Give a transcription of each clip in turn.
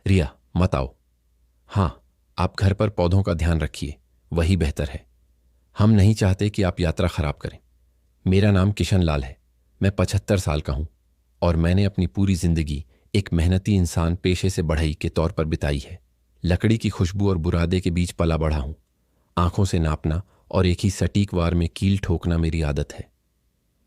रिया, मत आओ। हाँ, आप घर पर पौधों का ध्यान रखिए, वही बेहतर है। हम नहीं चाहते कि आप यात्रा खराब करें। मेरा नाम किशन लाल है। मैं 75 साल का हूं और मैंने अपनी पूरी जिंदगी एक मेहनती इंसान पेशे से बढ़ई के तौर पर बिताई है। लकड़ी की खुशबू और बुरादे के बीच पला बढ़ा हूं। आंखों से नापना और एक ही सटीक वार में कील ठोकना मेरी आदत है।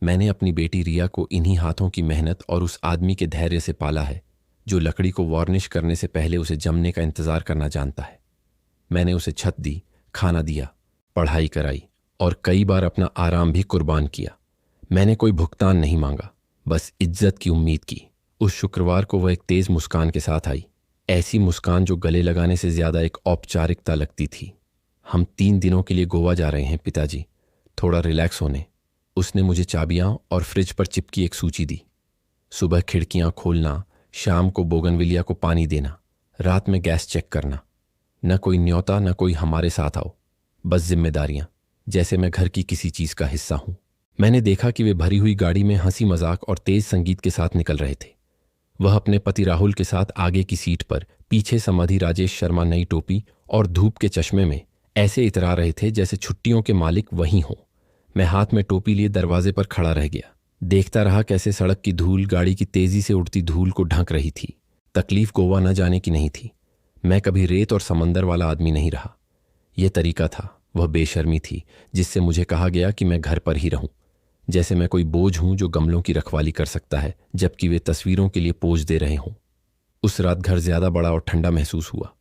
मैंने अपनी बेटी रिया को इन्हीं हाथों की मेहनत और उस आदमी के धैर्य से पाला है जो लकड़ी को वार्निश करने से पहले उसे जमने का इंतजार करना जानता है। मैंने उसे छत दी, खाना दिया, पढ़ाई कराई और कई बार अपना आराम भी कुर्बान किया। मैंने कोई भुगतान नहीं मांगा, बस इज्जत की उम्मीद की। उस शुक्रवार को वह एक तेज मुस्कान के साथ आई, ऐसी मुस्कान जो गले लगाने से ज्यादा एक औपचारिकता लगती थी। हम 3 दिनों के लिए गोवा जा रहे हैं पिताजी, थोड़ा रिलैक्स होने। उसने मुझे चाबियां और फ्रिज पर चिपकी एक सूची दी। सुबह खिड़कियां खोलना, शाम को बोगनविलिया को पानी देना, रात में गैस चेक करना। न कोई न्योता, न कोई हमारे साथ आओ, बस जिम्मेदारियां, जैसे मैं घर की किसी चीज का हिस्सा हूं। मैंने देखा कि वे भरी हुई गाड़ी में हंसी मजाक और तेज संगीत के साथ निकल रहे थे। वह अपने पति राहुल के साथ आगे की सीट पर, पीछे समाधि राजेश शर्मा नई टोपी और धूप के चश्मे में ऐसे इतरा रहे थे जैसे छुट्टियों के मालिक वही हों। मैं हाथ में टोपी लिए दरवाजे पर खड़ा रह गया, देखता रहा कैसे सड़क की धूल गाड़ी की तेजी से उड़ती धूल को ढक रही थी। तकलीफ गोवा न जाने की नहीं थी। मैं कभी रेत और समंदर वाला आदमी नहीं रहा। यह तरीका था, वह बेशर्मी थी जिससे मुझे कहा गया कि मैं घर पर ही रहूं, जैसे मैं कोई बोझ हूं जो गमलों की रखवाली कर सकता है जबकि वे तस्वीरों के लिए पोज दे रहे हों। उस रात घर ज्यादा बड़ा और ठंडा महसूस हुआ।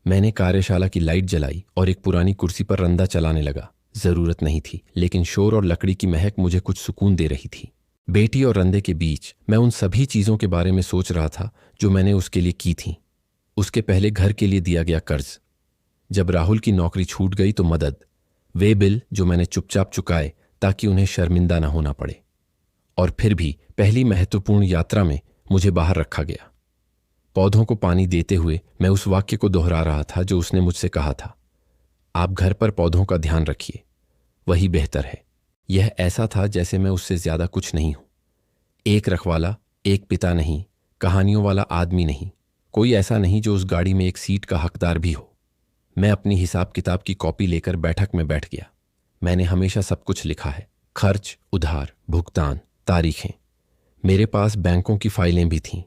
मैंने कार्यशाला की लाइट जलाई और एक पुरानी कुर्सी पर रंदा चलाने लगा। जरूरत नहीं थी, लेकिन शोर और लकड़ी की महक मुझे कुछ सुकून दे रही थी। बेटी और रंदे के बीच मैं उन सभी चीजों के बारे में सोच रहा था जो मैंने उसके लिए की थी। उसके पहले घर के लिए दिया गया कर्ज, जब राहुल की नौकरी छूट गई तो मदद, वे बिल जो मैंने चुपचाप चुकाए ताकि उन्हें शर्मिंदा न होना पड़े। और फिर भी पहली महत्वपूर्ण यात्रा में मुझे बाहर रखा गया। पौधों को पानी देते हुए मैं उस वाक्य को दोहरा रहा था जो उसने मुझसे कहा था, आप घर पर पौधों का ध्यान रखिए, वही बेहतर है। यह ऐसा था जैसे मैं उससे ज्यादा कुछ नहीं हूं। एक रखवाला, एक पिता नहीं, कहानियों वाला आदमी नहीं, कोई ऐसा नहीं जो उस गाड़ी में एक सीट का हकदार भी हो। मैं अपनी हिसाब किताब की कॉपी लेकर बैठक में बैठ गया। मैंने हमेशा सब कुछ लिखा है, खर्च, उधार, भुगतान, तारीखें। मेरे पास बैंकों की फाइलें भी थीं।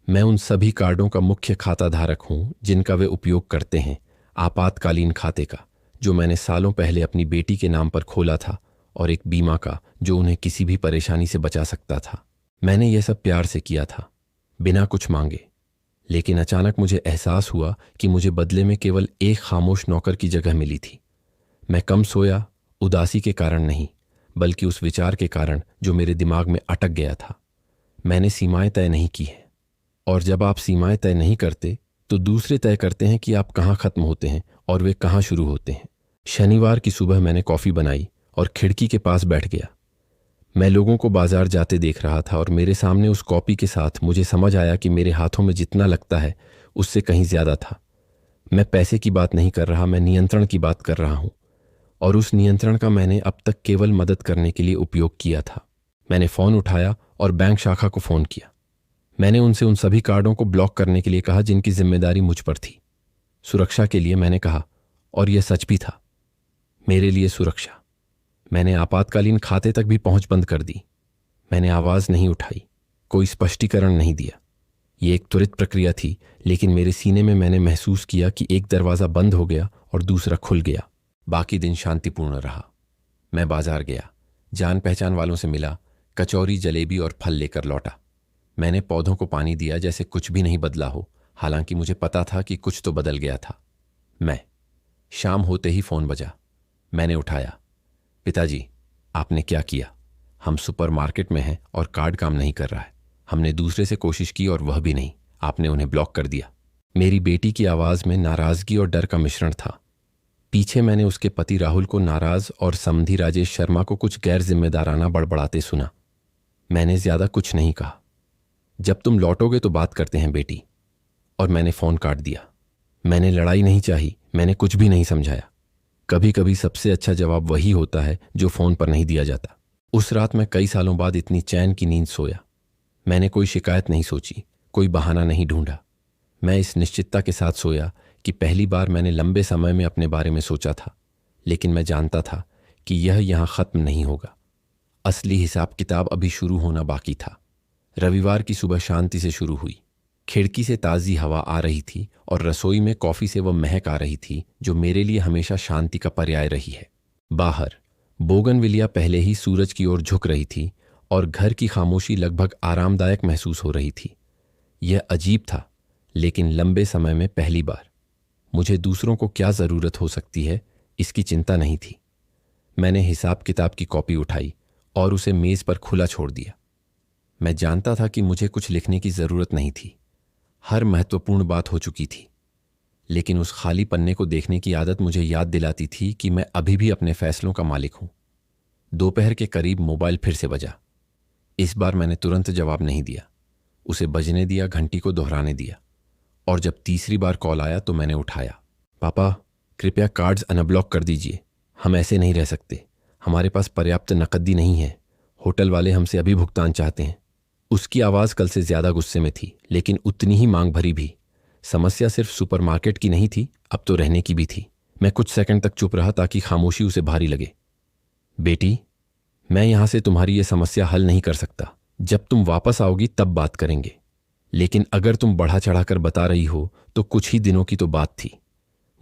मैं उन सभी कार्डों का मुख्य खाता धारक हूं जिनका वे उपयोग करते हैं, आपातकालीन खाते का जो मैंने सालों पहले अपनी बेटी के नाम पर खोला था, और एक बीमा का जो उन्हें किसी भी परेशानी से बचा सकता था। मैंने यह सब प्यार से किया था, बिना कुछ मांगे। लेकिन अचानक मुझे एहसास हुआ कि मुझे बदले में केवल एक खामोश नौकर की जगह मिली थी। मैं कम सोया, उदासी के कारण नहीं, बल्कि उस विचार के कारण जो मेरे दिमाग में अटक गया था। मैंने सीमाएं तय नहीं की हैं, और जब आप सीमाएं तय नहीं करते तो दूसरे तय करते हैं कि आप कहाँ खत्म होते हैं और वे कहाँ शुरू होते हैं। शनिवार की सुबह मैंने कॉफी बनाई और खिड़की के पास बैठ गया। मैं लोगों को बाजार जाते देख रहा था और मेरे सामने उस कॉपी के साथ मुझे समझ आया कि मेरे हाथों में जितना लगता है उससे कहीं ज्यादा था। मैं पैसे की बात नहीं कर रहा, मैं नियंत्रण की बात कर रहा हूं, और उस नियंत्रण का मैंने अब तक केवल मदद करने के लिए उपयोग किया था। मैंने फोन उठाया और बैंक शाखा को फोन किया। मैंने उनसे उन सभी कार्डों को ब्लॉक करने के लिए कहा जिनकी जिम्मेदारी मुझ पर थी। सुरक्षा के लिए मैंने कहा, और यह सच भी था, मेरे लिए सुरक्षा। मैंने आपातकालीन खाते तक भी पहुंच बंद कर दी। मैंने आवाज नहीं उठाई, कोई स्पष्टीकरण नहीं दिया। यह एक त्वरित प्रक्रिया थी, लेकिन मेरे सीने में मैंने महसूस किया कि एक दरवाजा बंद हो गया और दूसरा खुल गया। बाकी दिन शांतिपूर्ण रहा। मैं बाजार गया, जान पहचान वालों से मिला, कचौरी, जलेबी और फल लेकर लौटा। मैंने पौधों को पानी दिया जैसे कुछ भी नहीं बदला हो, हालांकि मुझे पता था कि कुछ तो बदल गया था। शाम होते ही फोन बजा। मैंने उठाया। पिताजी, आपने क्या किया? हम सुपरमार्केट में हैं और कार्ड काम नहीं कर रहा है। हमने दूसरे से कोशिश की और वह भी नहीं, आपने उन्हें ब्लॉक कर दिया। मेरी बेटी की आवाज में नाराजगी और डर का मिश्रण था। पीछे मैंने उसके पति राहुल को नाराज और समधी राजेश शर्मा को कुछ गैर जिम्मेदाराना बड़बड़ाते सुना। मैंने ज्यादा कुछ नहीं कहा। जब तुम लौटोगे तो बात करते हैं बेटी, और मैंने फोन काट दिया। मैंने लड़ाई नहीं चाही, मैंने कुछ भी नहीं समझाया। कभी कभी सबसे अच्छा जवाब वही होता है जो फोन पर नहीं दिया जाता। उस रात मैं कई सालों बाद इतनी चैन की नींद सोया। मैंने कोई शिकायत नहीं सोची, कोई बहाना नहीं ढूंढा। मैं इस निश्चितता के साथ सोया कि पहली बार मैंने लंबे समय में अपने बारे में सोचा था, लेकिन मैं जानता था कि यह यहाँ ख़त्म नहीं होगा। असली हिसाब किताब अभी शुरू होना बाकी था। रविवार की सुबह शांति से शुरू हुई। खिड़की से ताज़ी हवा आ रही थी और रसोई में कॉफ़ी से वह महक आ रही थी जो मेरे लिए हमेशा शांति का पर्याय रही है। बाहर बोगनविलिया पहले ही सूरज की ओर झुक रही थी और घर की खामोशी लगभग आरामदायक महसूस हो रही थी। यह अजीब था, लेकिन लंबे समय में पहली बार। मुझे दूसरों को क्या ज़रूरत हो सकती है इसकी चिंता नहीं थी। मैंने हिसाब किताब की कॉपी उठाई और उसे मेज़ पर खुला छोड़ दिया। मैं जानता था कि मुझे कुछ लिखने की ज़रूरत नहीं थी। हर महत्वपूर्ण बात हो चुकी थी, लेकिन उस खाली पन्ने को देखने की आदत मुझे याद दिलाती थी कि मैं अभी भी अपने फैसलों का मालिक हूं। दोपहर के करीब मोबाइल फिर से बजा। इस बार मैंने तुरंत जवाब नहीं दिया। उसे बजने दिया, घंटी को दोहराने दिया, और जब तीसरी बार कॉल आया तो मैंने उठाया। पापा, कृपया कार्ड्स अनब्लॉक कर दीजिए। हम ऐसे नहीं रह सकते। हमारे पास पर्याप्त नकदी नहीं है। होटल वाले हमसे अभी भुगतान चाहते हैं। उसकी आवाज़ कल से ज़्यादा गुस्से में थी, लेकिन उतनी ही मांग भरी भी। समस्या सिर्फ सुपरमार्केट की नहीं थी, अब तो रहने की भी थी। मैं कुछ सेकंड तक चुप रहा ताकि खामोशी उसे भारी लगे। बेटी, मैं यहाँ से तुम्हारी ये समस्या हल नहीं कर सकता। जब तुम वापस आओगी तब बात करेंगे। लेकिन अगर तुम बढ़ा चढ़ाकर बता रही हो तो कुछ ही दिनों की तो बात थी।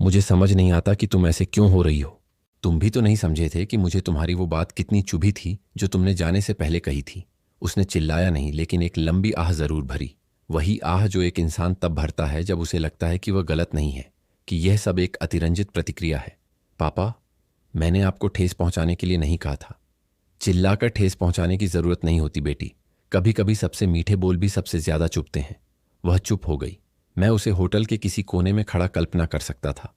मुझे समझ नहीं आता कि तुम ऐसे क्यों हो रही हो। तुम भी तो नहीं समझे थे कि मुझे तुम्हारी वो बात कितनी चुभी थी जो तुमने जाने से पहले कही थी। उसने चिल्लाया नहीं, लेकिन एक लंबी आह जरूर भरी। वही आह जो एक इंसान तब भरता है जब उसे लगता है कि वह गलत नहीं है, कि यह सब एक अतिरंजित प्रतिक्रिया है। पापा, मैंने आपको ठेस पहुंचाने के लिए नहीं कहा था। चिल्लाकर ठेस पहुंचाने की जरूरत नहीं होती बेटी। कभी कभी सबसे मीठे बोल भी सबसे ज्यादा चुभते हैं। वह चुप हो गई। मैं उसे होटल के किसी कोने में खड़ा कल्पना कर सकता था।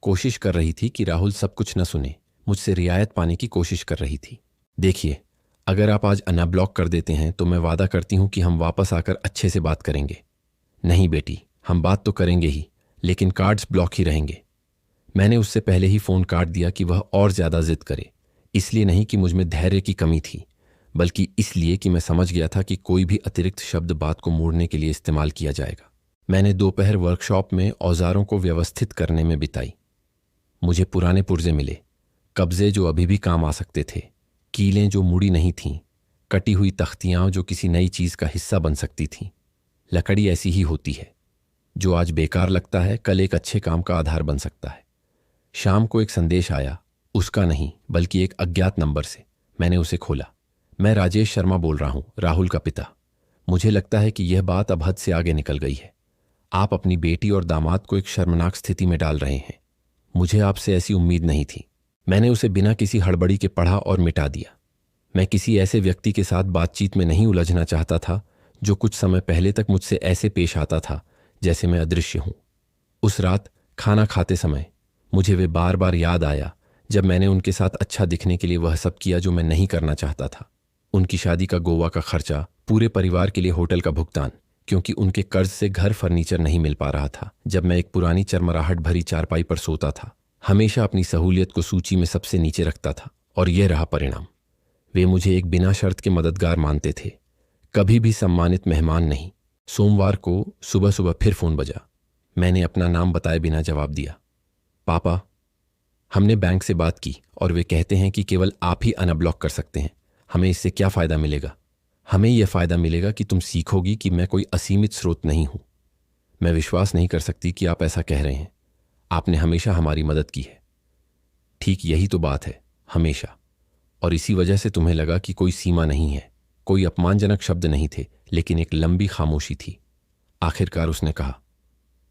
कोशिश कर रही थी कि राहुल सब कुछ न सुने। मुझसे रियायत पाने की कोशिश कर रही थी। देखिए, अगर आप आज अनब्लॉक कर देते हैं तो मैं वादा करती हूं कि हम वापस आकर अच्छे से बात करेंगे। नहीं बेटी, हम बात तो करेंगे ही, लेकिन कार्ड्स ब्लॉक ही रहेंगे। मैंने उससे पहले ही फोन काट दिया कि वह और ज्यादा जिद करे। इसलिए नहीं कि मुझमें धैर्य की कमी थी, बल्कि इसलिए कि मैं समझ गया था कि कोई भी अतिरिक्त शब्द बात को मोड़ने के लिए इस्तेमाल किया जाएगा। मैंने दोपहर वर्कशॉप में औजारों को व्यवस्थित करने में बिताई। मुझे पुराने पुर्जे मिले, कब्जे जो अभी भी काम आ सकते थे, कीलें जो मुड़ी नहीं थीं, कटी हुई तख्तियां जो किसी नई चीज का हिस्सा बन सकती थीं। लकड़ी ऐसी ही होती है, जो आज बेकार लगता है कल एक अच्छे काम का आधार बन सकता है। शाम को एक संदेश आया, उसका नहीं बल्कि एक अज्ञात नंबर से। मैंने उसे खोला। मैं राजेश शर्मा बोल रहा हूं, राहुल का पिता। मुझे लगता है कि यह बात अब हद से आगे निकल गई है। आप अपनी बेटी और दामाद को एक शर्मनाक स्थिति में डाल रहे हैं। मुझे आपसे ऐसी उम्मीद नहीं थी। मैंने उसे बिना किसी हड़बड़ी के पढ़ा और मिटा दिया। मैं किसी ऐसे व्यक्ति के साथ बातचीत में नहीं उलझना चाहता था जो कुछ समय पहले तक मुझसे ऐसे पेश आता था जैसे मैं अदृश्य हूं। उस रात खाना खाते समय मुझे वे बार बार याद आया जब मैंने उनके साथ अच्छा दिखने के लिए वह सब किया जो मैं नहीं करना चाहता था। उनकी शादी का गोवा का खर्चा, पूरे परिवार के लिए होटल का भुगतान, क्योंकि उनके कर्ज से घर फर्नीचर नहीं मिल पा रहा था। जब मैं एक पुरानी चरमराहट भरी चारपाई पर सोता था, हमेशा अपनी सहूलियत को सूची में सबसे नीचे रखता था, और यह रहा परिणाम। वे मुझे एक बिना शर्त के मददगार मानते थे, कभी भी सम्मानित मेहमान नहीं। सोमवार को सुबह सुबह फिर फोन बजा। मैंने अपना नाम बताए बिना जवाब दिया। पापा, हमने बैंक से बात की और वे कहते हैं कि केवल आप ही अनब्लॉक कर सकते हैं। हमें इससे क्या फ़ायदा मिलेगा? हमें यह फ़ायदा मिलेगा कि तुम सीखोगी कि मैं कोई असीमित स्रोत नहीं हूं। मैं विश्वास नहीं कर सकती कि आप ऐसा कह रहे हैं। आपने हमेशा हमारी मदद की है। ठीक यही तो बात है, हमेशा। और इसी वजह से तुम्हें लगा कि कोई सीमा नहीं है। कोई अपमानजनक शब्द नहीं थे, लेकिन एक लंबी खामोशी थी। आखिरकार उसने कहा,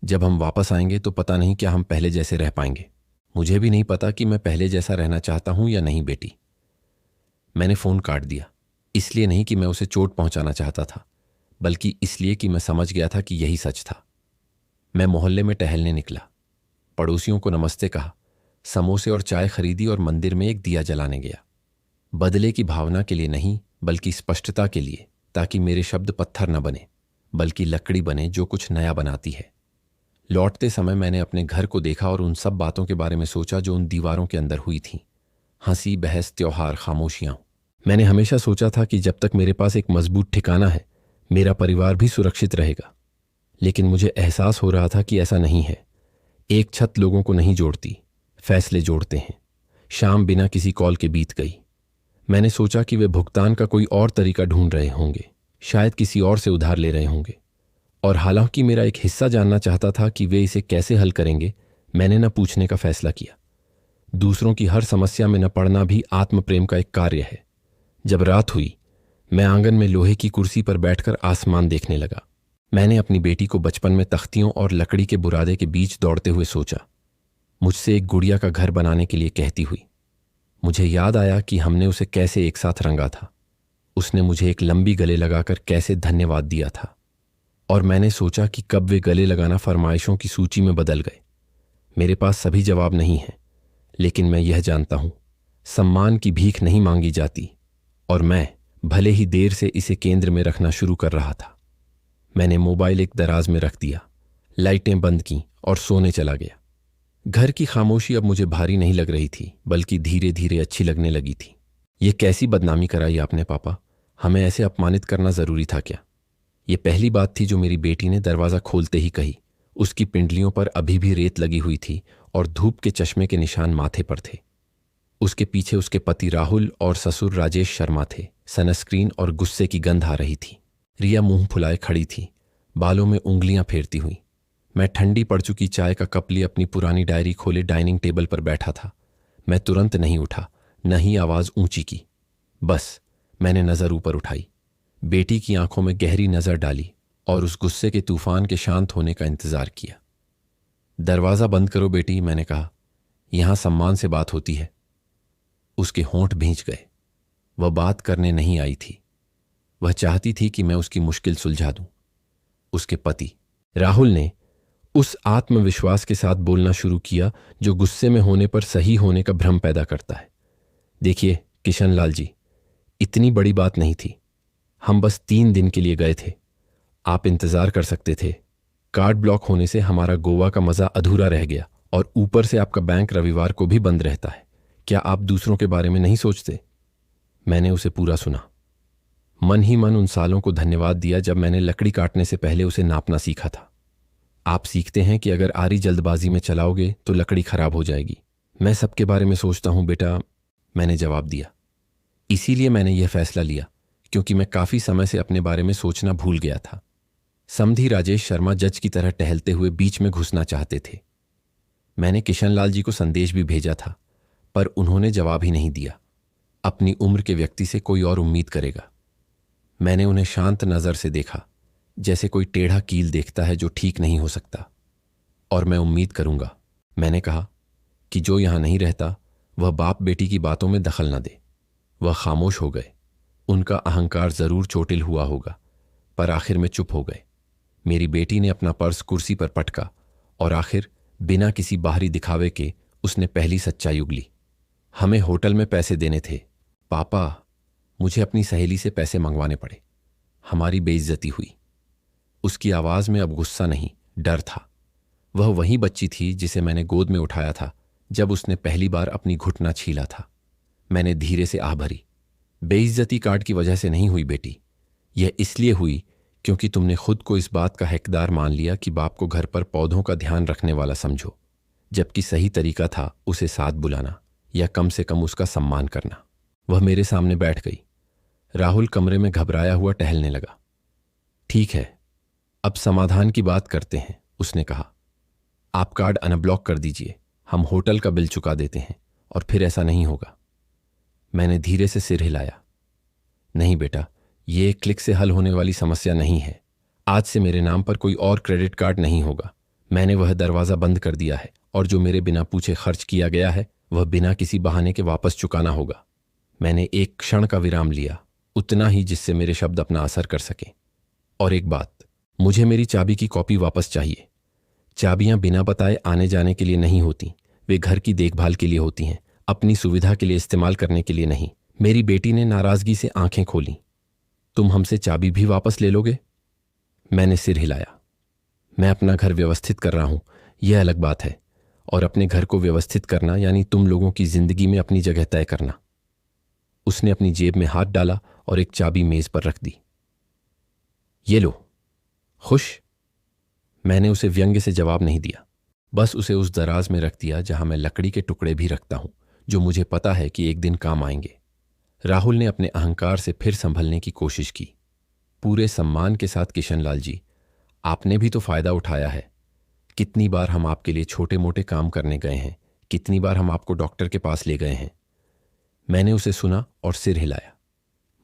जब हम वापस आएंगे तो पता नहीं क्या हम पहले जैसे रह पाएंगे। मुझे भी नहीं पता कि मैं पहले जैसा रहना चाहता हूं या नहीं बेटी। मैंने फोन काट दिया। इसलिए नहीं कि मैं उसे चोट पहुंचाना चाहता था, बल्कि इसलिए कि मैं समझ गया था कि यही सच था। मैं मोहल्ले में टहलने निकला, पड़ोसियों को नमस्ते कहा, समोसे और चाय खरीदी और मंदिर में एक दिया जलाने गया। बदले की भावना के लिए नहीं, बल्कि स्पष्टता के लिए, ताकि मेरे शब्द पत्थर न बने बल्कि लकड़ी बने जो कुछ नया बनाती है। लौटते समय मैंने अपने घर को देखा और उन सब बातों के बारे में सोचा जो उन दीवारों के अंदर हुई थीं। हंसी, बहस, त्योहार, खामोशियां। मैंने हमेशा सोचा था कि जब तक मेरे पास एक मजबूत ठिकाना है, मेरा परिवार भी सुरक्षित रहेगा। लेकिन मुझे एहसास हो रहा था कि ऐसा नहीं है। एक छत लोगों को नहीं जोड़ती, फैसले जोड़ते हैं। शाम बिना किसी कॉल के बीत गई। मैंने सोचा कि वे भुगतान का कोई और तरीका ढूंढ रहे होंगे, शायद किसी और से उधार ले रहे होंगे। और हालांकि मेरा एक हिस्सा जानना चाहता था कि वे इसे कैसे हल करेंगे, मैंने न पूछने का फैसला किया। दूसरों की हर समस्या में न पड़ना भी आत्म प्रेम का एक कार्य है। जब रात हुई, मैं आंगन में लोहे की कुर्सी पर बैठकर आसमान देखने लगा। मैंने अपनी बेटी को बचपन में तख्तियों और लकड़ी के बुरादे के बीच दौड़ते हुए सोचा, मुझसे एक गुड़िया का घर बनाने के लिए कहती हुई। मुझे याद आया कि हमने उसे कैसे एक साथ रंगा था। उसने मुझे एक लंबी गले लगाकर कैसे धन्यवाद दिया था। और मैंने सोचा कि कब वे गले लगाना फरमाइशों की सूची में बदल गए। मेरे पास सभी जवाब नहीं हैं, लेकिन मैं यह जानता हूं, सम्मान की भीख नहीं मांगी जाती। और मैं भले ही देर से इसे केंद्र में रखना शुरू कर रहा था। मैंने मोबाइल एक दराज में रख दिया, लाइटें बंद की और सोने चला गया। घर की खामोशी अब मुझे भारी नहीं लग रही थी, बल्कि धीरे धीरे अच्छी लगने लगी थी। ये कैसी बदनामी कराई आपने पापा? हमें ऐसे अपमानित करना जरूरी था क्या? ये पहली बात थी जो मेरी बेटी ने दरवाज़ा खोलते ही कही। उसकी पिंडलियों पर अभी भी रेत लगी हुई थी और धूप के चश्मे के निशान माथे पर थे। उसके पीछे उसके पति राहुल और ससुर राजेश शर्मा थे। सनस्क्रीन और गुस्से की गंध आ रही थी। रिया मुंह फुलाए खड़ी थी, बालों में उंगलियां फेरती हुई। मैं ठंडी पड़ चुकी चाय का कप लिए अपनी पुरानी डायरी खोले डाइनिंग टेबल पर बैठा था। मैं तुरंत नहीं उठा, न ही आवाज ऊंची की। बस मैंने नजर ऊपर उठाई, बेटी की आंखों में गहरी नजर डाली और उस गुस्से के तूफान के शांत होने का इंतजार किया। दरवाजा बंद करो बेटी, मैंने कहा। यहां सम्मान से बात होती है। उसके होंठ भींच गए। वह बात करने नहीं आई थी। वह चाहती थी कि मैं उसकी मुश्किल सुलझा दूं। उसके पति राहुल ने उस आत्मविश्वास के साथ बोलना शुरू किया जो गुस्से में होने पर सही होने का भ्रम पैदा करता है। देखिए किशन लाल जी, इतनी बड़ी बात नहीं थी। हम बस 3 दिन के लिए गए थे। आप इंतजार कर सकते थे। कार्ड ब्लॉक होने से हमारा गोवा का मजा अधूरा रह गया और ऊपर से आपका बैंक रविवार को भी बंद रहता है। क्या आप दूसरों के बारे में नहीं सोचते? मैंने उसे पूरा सुना। मन ही मन उन सालों को धन्यवाद दिया जब मैंने लकड़ी काटने से पहले उसे नापना सीखा था। आप सीखते हैं कि अगर आरी जल्दबाजी में चलाओगे तो लकड़ी खराब हो जाएगी। मैं सबके बारे में सोचता हूं बेटा, मैंने जवाब दिया। इसीलिए मैंने यह फैसला लिया, क्योंकि मैं काफी समय से अपने बारे में सोचना भूल गया था। समधी राजेश शर्मा जज की तरह टहलते हुए बीच में घुसना चाहते थे। मैंने किशन लाल जी को संदेश भी भेजा था, पर उन्होंने जवाब ही नहीं दिया। अपनी उम्र के व्यक्ति से कोई और उम्मीद करेगा। मैंने उन्हें शांत नजर से देखा, जैसे कोई टेढ़ा कील देखता है जो ठीक नहीं हो सकता। और मैं उम्मीद करूंगा, मैंने कहा, कि जो यहां नहीं रहता वह बाप बेटी की बातों में दखल न दे। वह खामोश हो गए। उनका अहंकार जरूर चोटिल हुआ होगा, पर आखिर में चुप हो गए। मेरी बेटी ने अपना पर्स कुर्सी पर पटका और आखिर बिना किसी बाहरी दिखावे के उसने पहली सच्चाई उगली। हमें होटल में पैसे देने थे पापा। मुझे अपनी सहेली से पैसे मंगवाने पड़े। हमारी बेइज्जती हुई। उसकी आवाज में अब गुस्सा नहीं, डर था। वह वही बच्ची थी जिसे मैंने गोद में उठाया था जब उसने पहली बार अपनी घुटना छीला था। मैंने धीरे से आह भरी। बेइज्जती कार्ड की वजह से नहीं हुई बेटी। यह इसलिए हुई क्योंकि तुमने खुद को इस बात का हकदार मान लिया कि बाप को घर पर पौधों का ध्यान रखने वाला समझो, जबकि सही तरीका था उसे साथ बुलाना या कम से कम उसका सम्मान करना। वह मेरे सामने बैठ गई। राहुल कमरे में घबराया हुआ टहलने लगा। ठीक है, अब समाधान की बात करते हैं, उसने कहा। आप कार्ड अनब्लॉक कर दीजिए, हम होटल का बिल चुका देते हैं और फिर ऐसा नहीं होगा। मैंने धीरे से सिर हिलाया। नहीं बेटा, ये क्लिक से हल होने वाली समस्या नहीं है। आज से मेरे नाम पर कोई और क्रेडिट कार्ड नहीं होगा। मैंने वह दरवाजा बंद कर दिया है और जो मेरे बिना पूछे खर्च किया गया है वह बिना किसी बहाने के वापस चुकाना होगा। मैंने एक क्षण का विराम लिया, उतना ही जिससे मेरे शब्द अपना असर कर सके। और एक बात, मुझे मेरी चाबी की कॉपी वापस चाहिए। चाबियां बिना बताए आने जाने के लिए नहीं होती, वे घर की देखभाल के लिए होती हैं, अपनी सुविधा के लिए इस्तेमाल करने के लिए नहीं। मेरी बेटी ने नाराजगी से आंखें खोली। तुम हमसे चाबी भी वापस ले लोगे? मैंने सिर हिलाया। मैं अपना घर व्यवस्थित कर रहा हूं, यह अलग बात है। और अपने घर को व्यवस्थित करना यानी तुम लोगों की जिंदगी में अपनी जगह तय करना। उसने अपनी जेब में हाथ डाला और एक चाबी मेज पर रख दी। ये लो। खुश? मैंने उसे व्यंग्य से जवाब नहीं दिया, बस उसे उस दराज में रख दिया जहां मैं लकड़ी के टुकड़े भी रखता हूं, जो मुझे पता है कि एक दिन काम आएंगे। राहुल ने अपने अहंकार से फिर संभलने की कोशिश की। पूरे सम्मान के साथ, किशनलाल जी, आपने भी तो फायदा उठाया है। कितनी बार हम आपके लिए छोटे मोटे काम करने गए हैं, कितनी बार हम आपको डॉक्टर के पास ले गए हैं। मैंने उसे सुना और सिर हिलाया।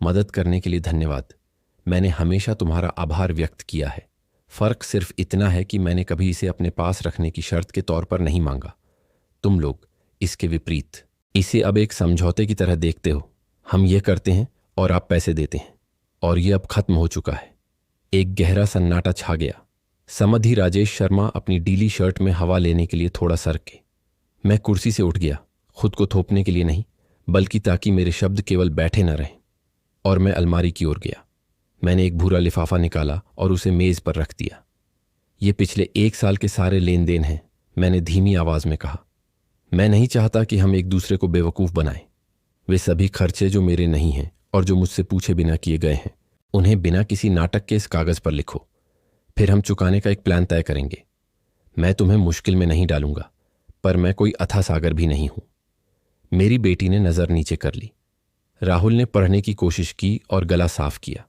मदद करने के लिए धन्यवाद। मैंने हमेशा तुम्हारा आभार व्यक्त किया है। फर्क सिर्फ इतना है कि मैंने कभी इसे अपने पास रखने की शर्त के तौर पर नहीं मांगा। तुम लोग इसके विपरीत इसे अब एक समझौते की तरह देखते हो। हम ये करते हैं और आप पैसे देते हैं, और ये अब खत्म हो चुका है। एक गहरा सन्नाटा छा गया। समधि राजेश शर्मा अपनी डीली शर्ट में हवा लेने के लिए थोड़ा सरके। मैं कुर्सी से उठ गया, खुद को थोपने के लिए नहीं, बल्कि ताकि मेरे शब्द केवल बैठे न रहें। और मैं अलमारी की ओर गया। मैंने एक भूरा लिफाफा निकाला और उसे मेज पर रख दिया। ये पिछले 1 साल के सारे लेन देन हैं, मैंने धीमी आवाज में कहा। मैं नहीं चाहता कि हम एक दूसरे को बेवकूफ बनाएं। वे सभी खर्चे जो मेरे नहीं हैं और जो मुझसे पूछे बिना किए गए हैं, उन्हें बिना किसी नाटक के इस कागज पर लिखो। फिर हम चुकाने का एक प्लान तय करेंगे। मैं तुम्हें मुश्किल में नहीं डालूंगा, पर मैं कोई अथाह सागर भी नहीं हूं। मेरी बेटी ने नजर नीचे कर ली। राहुल ने पढ़ने की कोशिश की और गला साफ किया।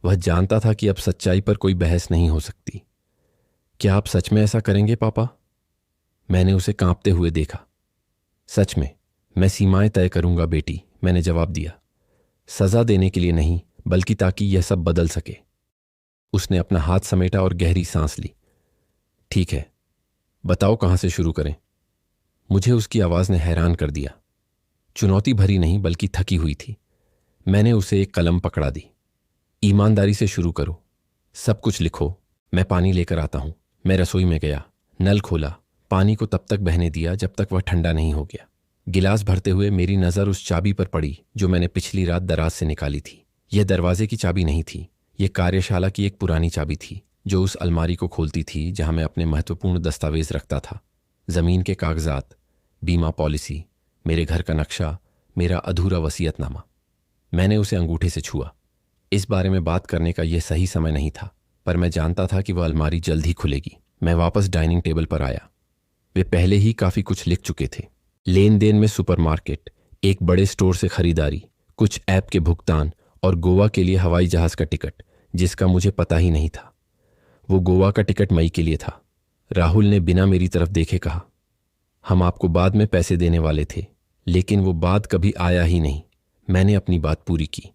वह जानता था कि अब सच्चाई पर कोई बहस नहीं हो सकती। क्या आप सच में ऐसा करेंगे पापा? मैंने उसे कांपते हुए देखा। सच में, मैं सीमाएं तय करूंगा बेटी, मैंने जवाब दिया। सजा देने के लिए नहीं, बल्कि ताकि यह सब बदल सके। उसने अपना हाथ समेटा और गहरी सांस ली। ठीक है, बताओ कहां से शुरू करें? मुझे उसकी आवाज ने हैरान कर दिया। चुनौती भरी नहीं, बल्कि थकी हुई थी। मैंने उसे एक कलम पकड़ा दी। ईमानदारी से शुरू करो, सब कुछ लिखो। मैं पानी लेकर आता हूं। मैं रसोई में गया, नल खोला, पानी को तब तक बहने दिया जब तक वह ठंडा नहीं हो गया। गिलास भरते हुए मेरी नजर उस चाबी पर पड़ी जो मैंने पिछली रात दराज से निकाली थी। यह दरवाजे की चाबी नहीं थी, यह कार्यशाला की एक पुरानी चाबी थी जो उस अलमारी को खोलती थी जहां मैं अपने महत्वपूर्ण दस्तावेज रखता था। जमीन के कागजात, बीमा पॉलिसी, मेरे घर का नक्शा, मेरा अधूरा वसीयतनामा। मैंने उसे अंगूठे से छुआ। इस बारे में बात करने का यह सही समय नहीं था, पर मैं जानता था कि वह अलमारी जल्द ही खुलेगी। मैं वापस डाइनिंग टेबल पर आया। वे पहले ही काफी कुछ लिख चुके थे। लेन देन में सुपरमार्केट, एक बड़े स्टोर से खरीदारी, कुछ ऐप के भुगतान और गोवा के लिए हवाई जहाज का टिकट, जिसका मुझे पता ही नहीं था। वो गोवा का टिकट मई के लिए था। राहुल ने बिना मेरी तरफ देखे कहा, हम आपको बाद में पैसे देने वाले थे, लेकिन वो बाद कभी आया ही नहीं। मैंने अपनी बात पूरी की।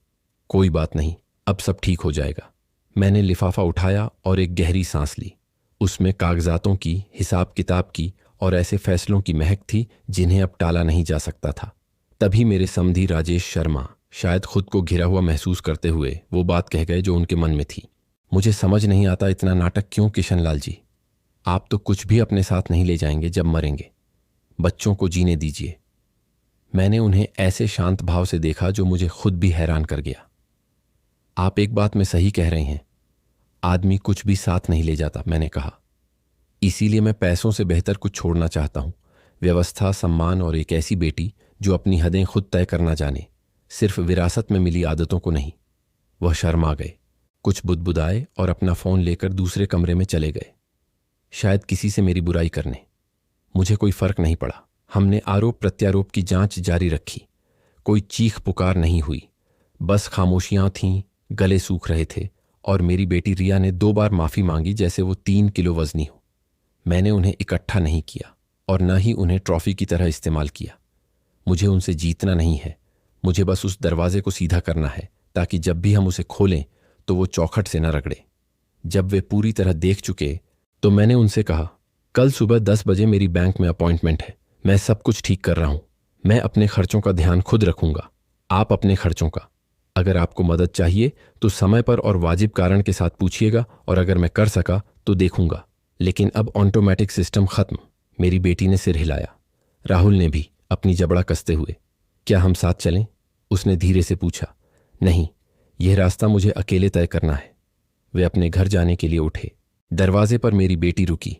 कोई बात नहीं, अब सब ठीक हो जाएगा। मैंने लिफाफा उठाया और एक गहरी सांस ली। उसमें कागजातों की, हिसाब किताब की और ऐसे फैसलों की महक थी जिन्हें अब टाला नहीं जा सकता था। तभी मेरे समधी राजेश शर्मा, शायद खुद को घिरा हुआ महसूस करते हुए, वो बात कह गए जो उनके मन में थी। मुझे समझ नहीं आता इतना नाटक क्यों किशनलाल जी। आप तो कुछ भी अपने साथ नहीं ले जाएंगे जब मरेंगे। बच्चों को जीने दीजिए। मैंने उन्हें ऐसे शांत भाव से देखा जो मुझे खुद भी हैरान कर गया। आप एक बात में सही कह रहे हैं, आदमी कुछ भी साथ नहीं ले जाता, मैंने कहा। इसीलिए मैं पैसों से बेहतर कुछ छोड़ना चाहता हूं। व्यवस्था, सम्मान और एक ऐसी बेटी जो अपनी हदें खुद तय करना जाने, सिर्फ विरासत में मिली आदतों को नहीं। वह शर्मा गए, कुछ बुदबुदाए और अपना फोन लेकर दूसरे कमरे में चले गए, शायद किसी से मेरी बुराई करने। मुझे कोई फर्क नहीं पड़ा। हमने आरोप प्रत्यारोप की जांच जारी रखी। कोई चीख पुकार नहीं हुई, बस खामोशियां थीं, गले सूख रहे थे, और मेरी बेटी रिया ने 2 बार माफी मांगी जैसे वो 3 किलो वजनी हो। मैंने उन्हें इकट्ठा नहीं किया और न ही उन्हें ट्रॉफी की तरह इस्तेमाल किया। मुझे उनसे जीतना नहीं है, मुझे बस उस दरवाजे को सीधा करना है ताकि जब भी हम उसे खोलें तो वो चौखट से न रगड़े। जब वे पूरी तरह देख चुके तो मैंने उनसे कहा, कल सुबह 10 बजे मेरी बैंक में अपॉइंटमेंट है। मैं सब कुछ ठीक कर रहा हूं। मैं अपने खर्चों का ध्यान खुद रखूंगा, आप अपने खर्चों का। अगर आपको मदद चाहिए तो समय पर और वाजिब कारण के साथ पूछिएगा, और अगर मैं कर सका तो देखूंगा। लेकिन अब ऑटोमेटिक सिस्टम खत्म। मेरी बेटी ने सिर हिलाया। राहुल ने भी, अपनी जबड़ा कसते हुए। क्या हम साथ चलें? उसने धीरे से पूछा। नहीं, यह रास्ता मुझे अकेले तय करना है। वे अपने घर जाने के लिए उठे। दरवाजे पर मेरी बेटी रुकी।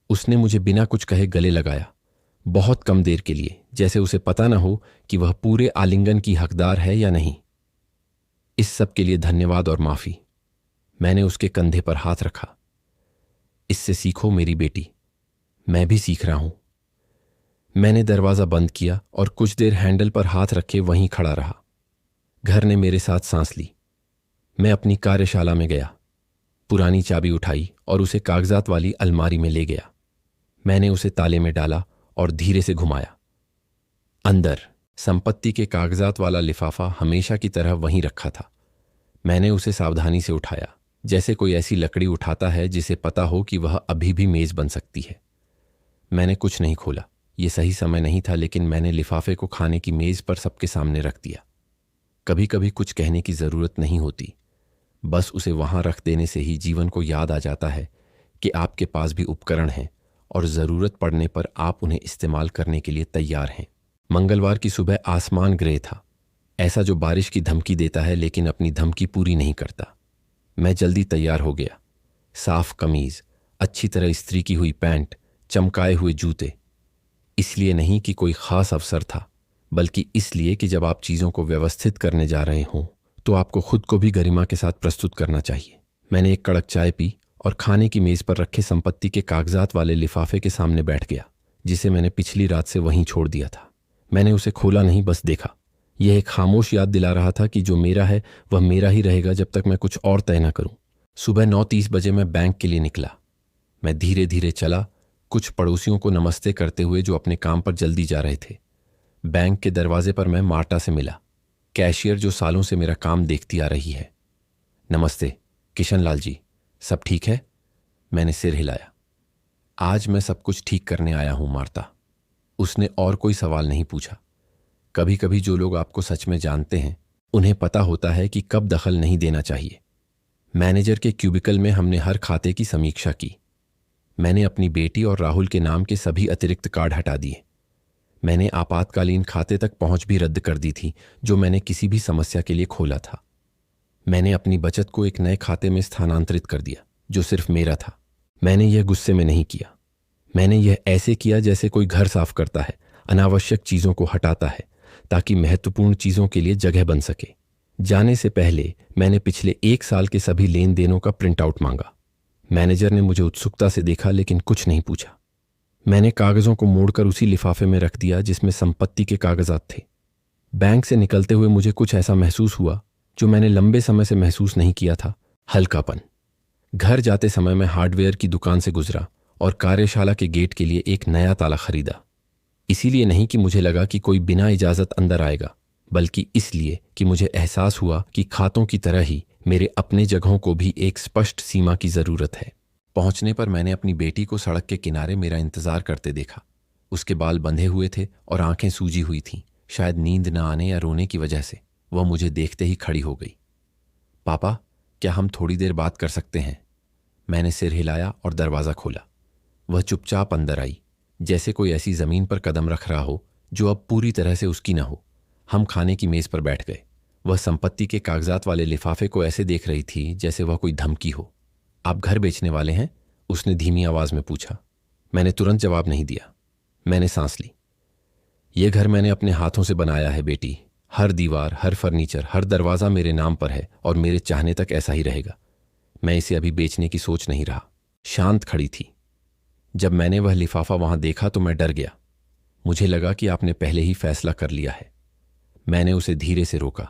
उसने मुझे बिना कुछ कहे गले लगाया, बहुत कम देर के लिए, जैसे उसे पता ना हो कि वह पूरे आलिंगन की हकदार है या नहीं। इस सब के लिए धन्यवाद और माफी। मैंने उसके कंधे पर हाथ रखा। इससे सीखो मेरी बेटी, मैं भी सीख रहा हूं। मैंने दरवाज़ा बंद किया और कुछ देर हैंडल पर हाथ रखे वहीं खड़ा रहा। घर ने मेरे साथ सांस ली। मैं अपनी कार्यशाला में गया, पुरानी चाबी उठाई और उसे कागजात वाली अलमारी में ले गया। मैंने उसे ताले में डाला और धीरे से घुमाया। अंदर संपत्ति के कागजात वाला लिफाफा हमेशा की तरह वहीं रखा था। मैंने उसे सावधानी से उठाया, जैसे कोई ऐसी लकड़ी उठाता है जिसे पता हो कि वह अभी भी मेज बन सकती है। मैंने कुछ नहीं खोला। यह सही समय नहीं था, लेकिन मैंने लिफाफे को खाने की मेज पर सबके सामने रख दिया। कभी कभी कुछ कहने की जरूरत नहीं होती, बस उसे वहां रख देने से ही जीवन को याद आ जाता है कि आपके पास भी उपकरण हैं और जरूरत पड़ने पर आप उन्हें इस्तेमाल करने के लिए तैयार हैं। मंगलवार की सुबह आसमान ग्रे था, ऐसा जो बारिश की धमकी देता है लेकिन अपनी धमकी पूरी नहीं करता। मैं जल्दी तैयार हो गया। साफ कमीज, अच्छी तरह इस्त्री की हुई पैंट, चमकाए हुए जूते। इसलिए नहीं कि कोई खास अवसर था, बल्कि इसलिए कि जब आप चीज़ों को व्यवस्थित करने जा रहे हों तो आपको खुद को भी गरिमा के साथ प्रस्तुत करना चाहिए। मैंने एक कड़क चाय पी और खाने की मेज पर रखे संपत्ति के कागजात वाले लिफाफे के सामने बैठ गया, जिसे मैंने पिछली रात से वहीं छोड़ दिया था। मैंने उसे खोला नहीं, बस देखा। यह एक खामोश याद दिला रहा था कि जो मेरा है वह मेरा ही रहेगा जब तक मैं कुछ और तय न करूं। सुबह 9:30 बजे मैं बैंक के लिए निकला। मैं धीरे धीरे चला, कुछ पड़ोसियों को नमस्ते करते हुए जो अपने काम पर जल्दी जा रहे थे। बैंक के दरवाजे पर मैं मार्टा से मिला, कैशियर जो सालों से मेरा काम देखती आ रही है। नमस्ते किशन लाल जी, सब ठीक है? मैंने सिर हिलाया। आज मैं सब कुछ ठीक करने आया हूं मार्ता। उसने और कोई सवाल नहीं पूछा। कभी कभी जो लोग आपको सच में जानते हैं उन्हें पता होता है कि कब दखल नहीं देना चाहिए। मैनेजर के क्यूबिकल में हमने हर खाते की समीक्षा की। मैंने अपनी बेटी और राहुल के नाम के सभी अतिरिक्त कार्ड हटा दिए। मैंने आपातकालीन खाते तक पहुंच भी रद्द कर दी थी जो मैंने किसी भी समस्या के लिए खोला था। मैंने अपनी बचत को एक नए खाते में स्थानांतरित कर दिया जो सिर्फ मेरा था। मैंने यह गुस्से में नहीं किया। मैंने यह ऐसे किया जैसे कोई घर साफ करता है, अनावश्यक चीजों को हटाता है ताकि महत्वपूर्ण चीजों के लिए जगह बन सके। जाने से पहले मैंने पिछले 1 साल के सभी लेन देनों का प्रिंट आउट मांगा। मैनेजर ने मुझे उत्सुकता से देखा लेकिन कुछ नहीं पूछा। मैंने कागजों को मोड़कर उसी लिफाफे में रख दिया जिसमें संपत्ति के कागजात थे। बैंक से निकलते हुए मुझे कुछ ऐसा महसूस हुआ जो मैंने लंबे समय से महसूस नहीं किया था, हल्कापन। घर जाते समय मैं हार्डवेयर की दुकान से गुजरा और कार्यशाला के गेट के लिए एक नया ताला खरीदा। इसीलिए नहीं कि मुझे लगा कि कोई बिना इजाजत अंदर आएगा, बल्कि इसलिए कि मुझे एहसास हुआ कि खातों की तरह ही मेरे अपने जगहों को भी एक स्पष्ट सीमा की जरूरत है। पहुंचने पर मैंने अपनी बेटी को सड़क के किनारे मेरा इंतजार करते देखा। उसके बाल बंधे हुए थे और आंखें सूजी हुई थीं, शायद नींद न आने या रोने की वजह से। वह मुझे देखते ही खड़ी हो गई। पापा, क्या हम थोड़ी देर बात कर सकते हैं? मैंने सिर हिलाया और दरवाज़ा खोला। वह चुपचाप अंदर आई, जैसे कोई ऐसी जमीन पर कदम रख रहा हो जो अब पूरी तरह से उसकी न हो। हम खाने की मेज पर बैठ गए। वह संपत्ति के कागजात वाले लिफाफे को ऐसे देख रही थी जैसे वह कोई धमकी हो। आप घर बेचने वाले हैं? उसने धीमी आवाज में पूछा। मैंने तुरंत जवाब नहीं दिया। मैंने सांस ली। यह घर मैंने अपने हाथों से बनाया है बेटी। हर दीवार, हर फर्नीचर, हर दरवाजा मेरे नाम पर है और मेरे चाहने तक ऐसा ही रहेगा। मैं इसे अभी बेचने की सोच नहीं रहा। शांत खड़ी थी। जब मैंने वह लिफाफा वहां देखा तो मैं डर गया। मुझे लगा कि आपने पहले ही फैसला कर लिया है। मैंने उसे धीरे से रोका।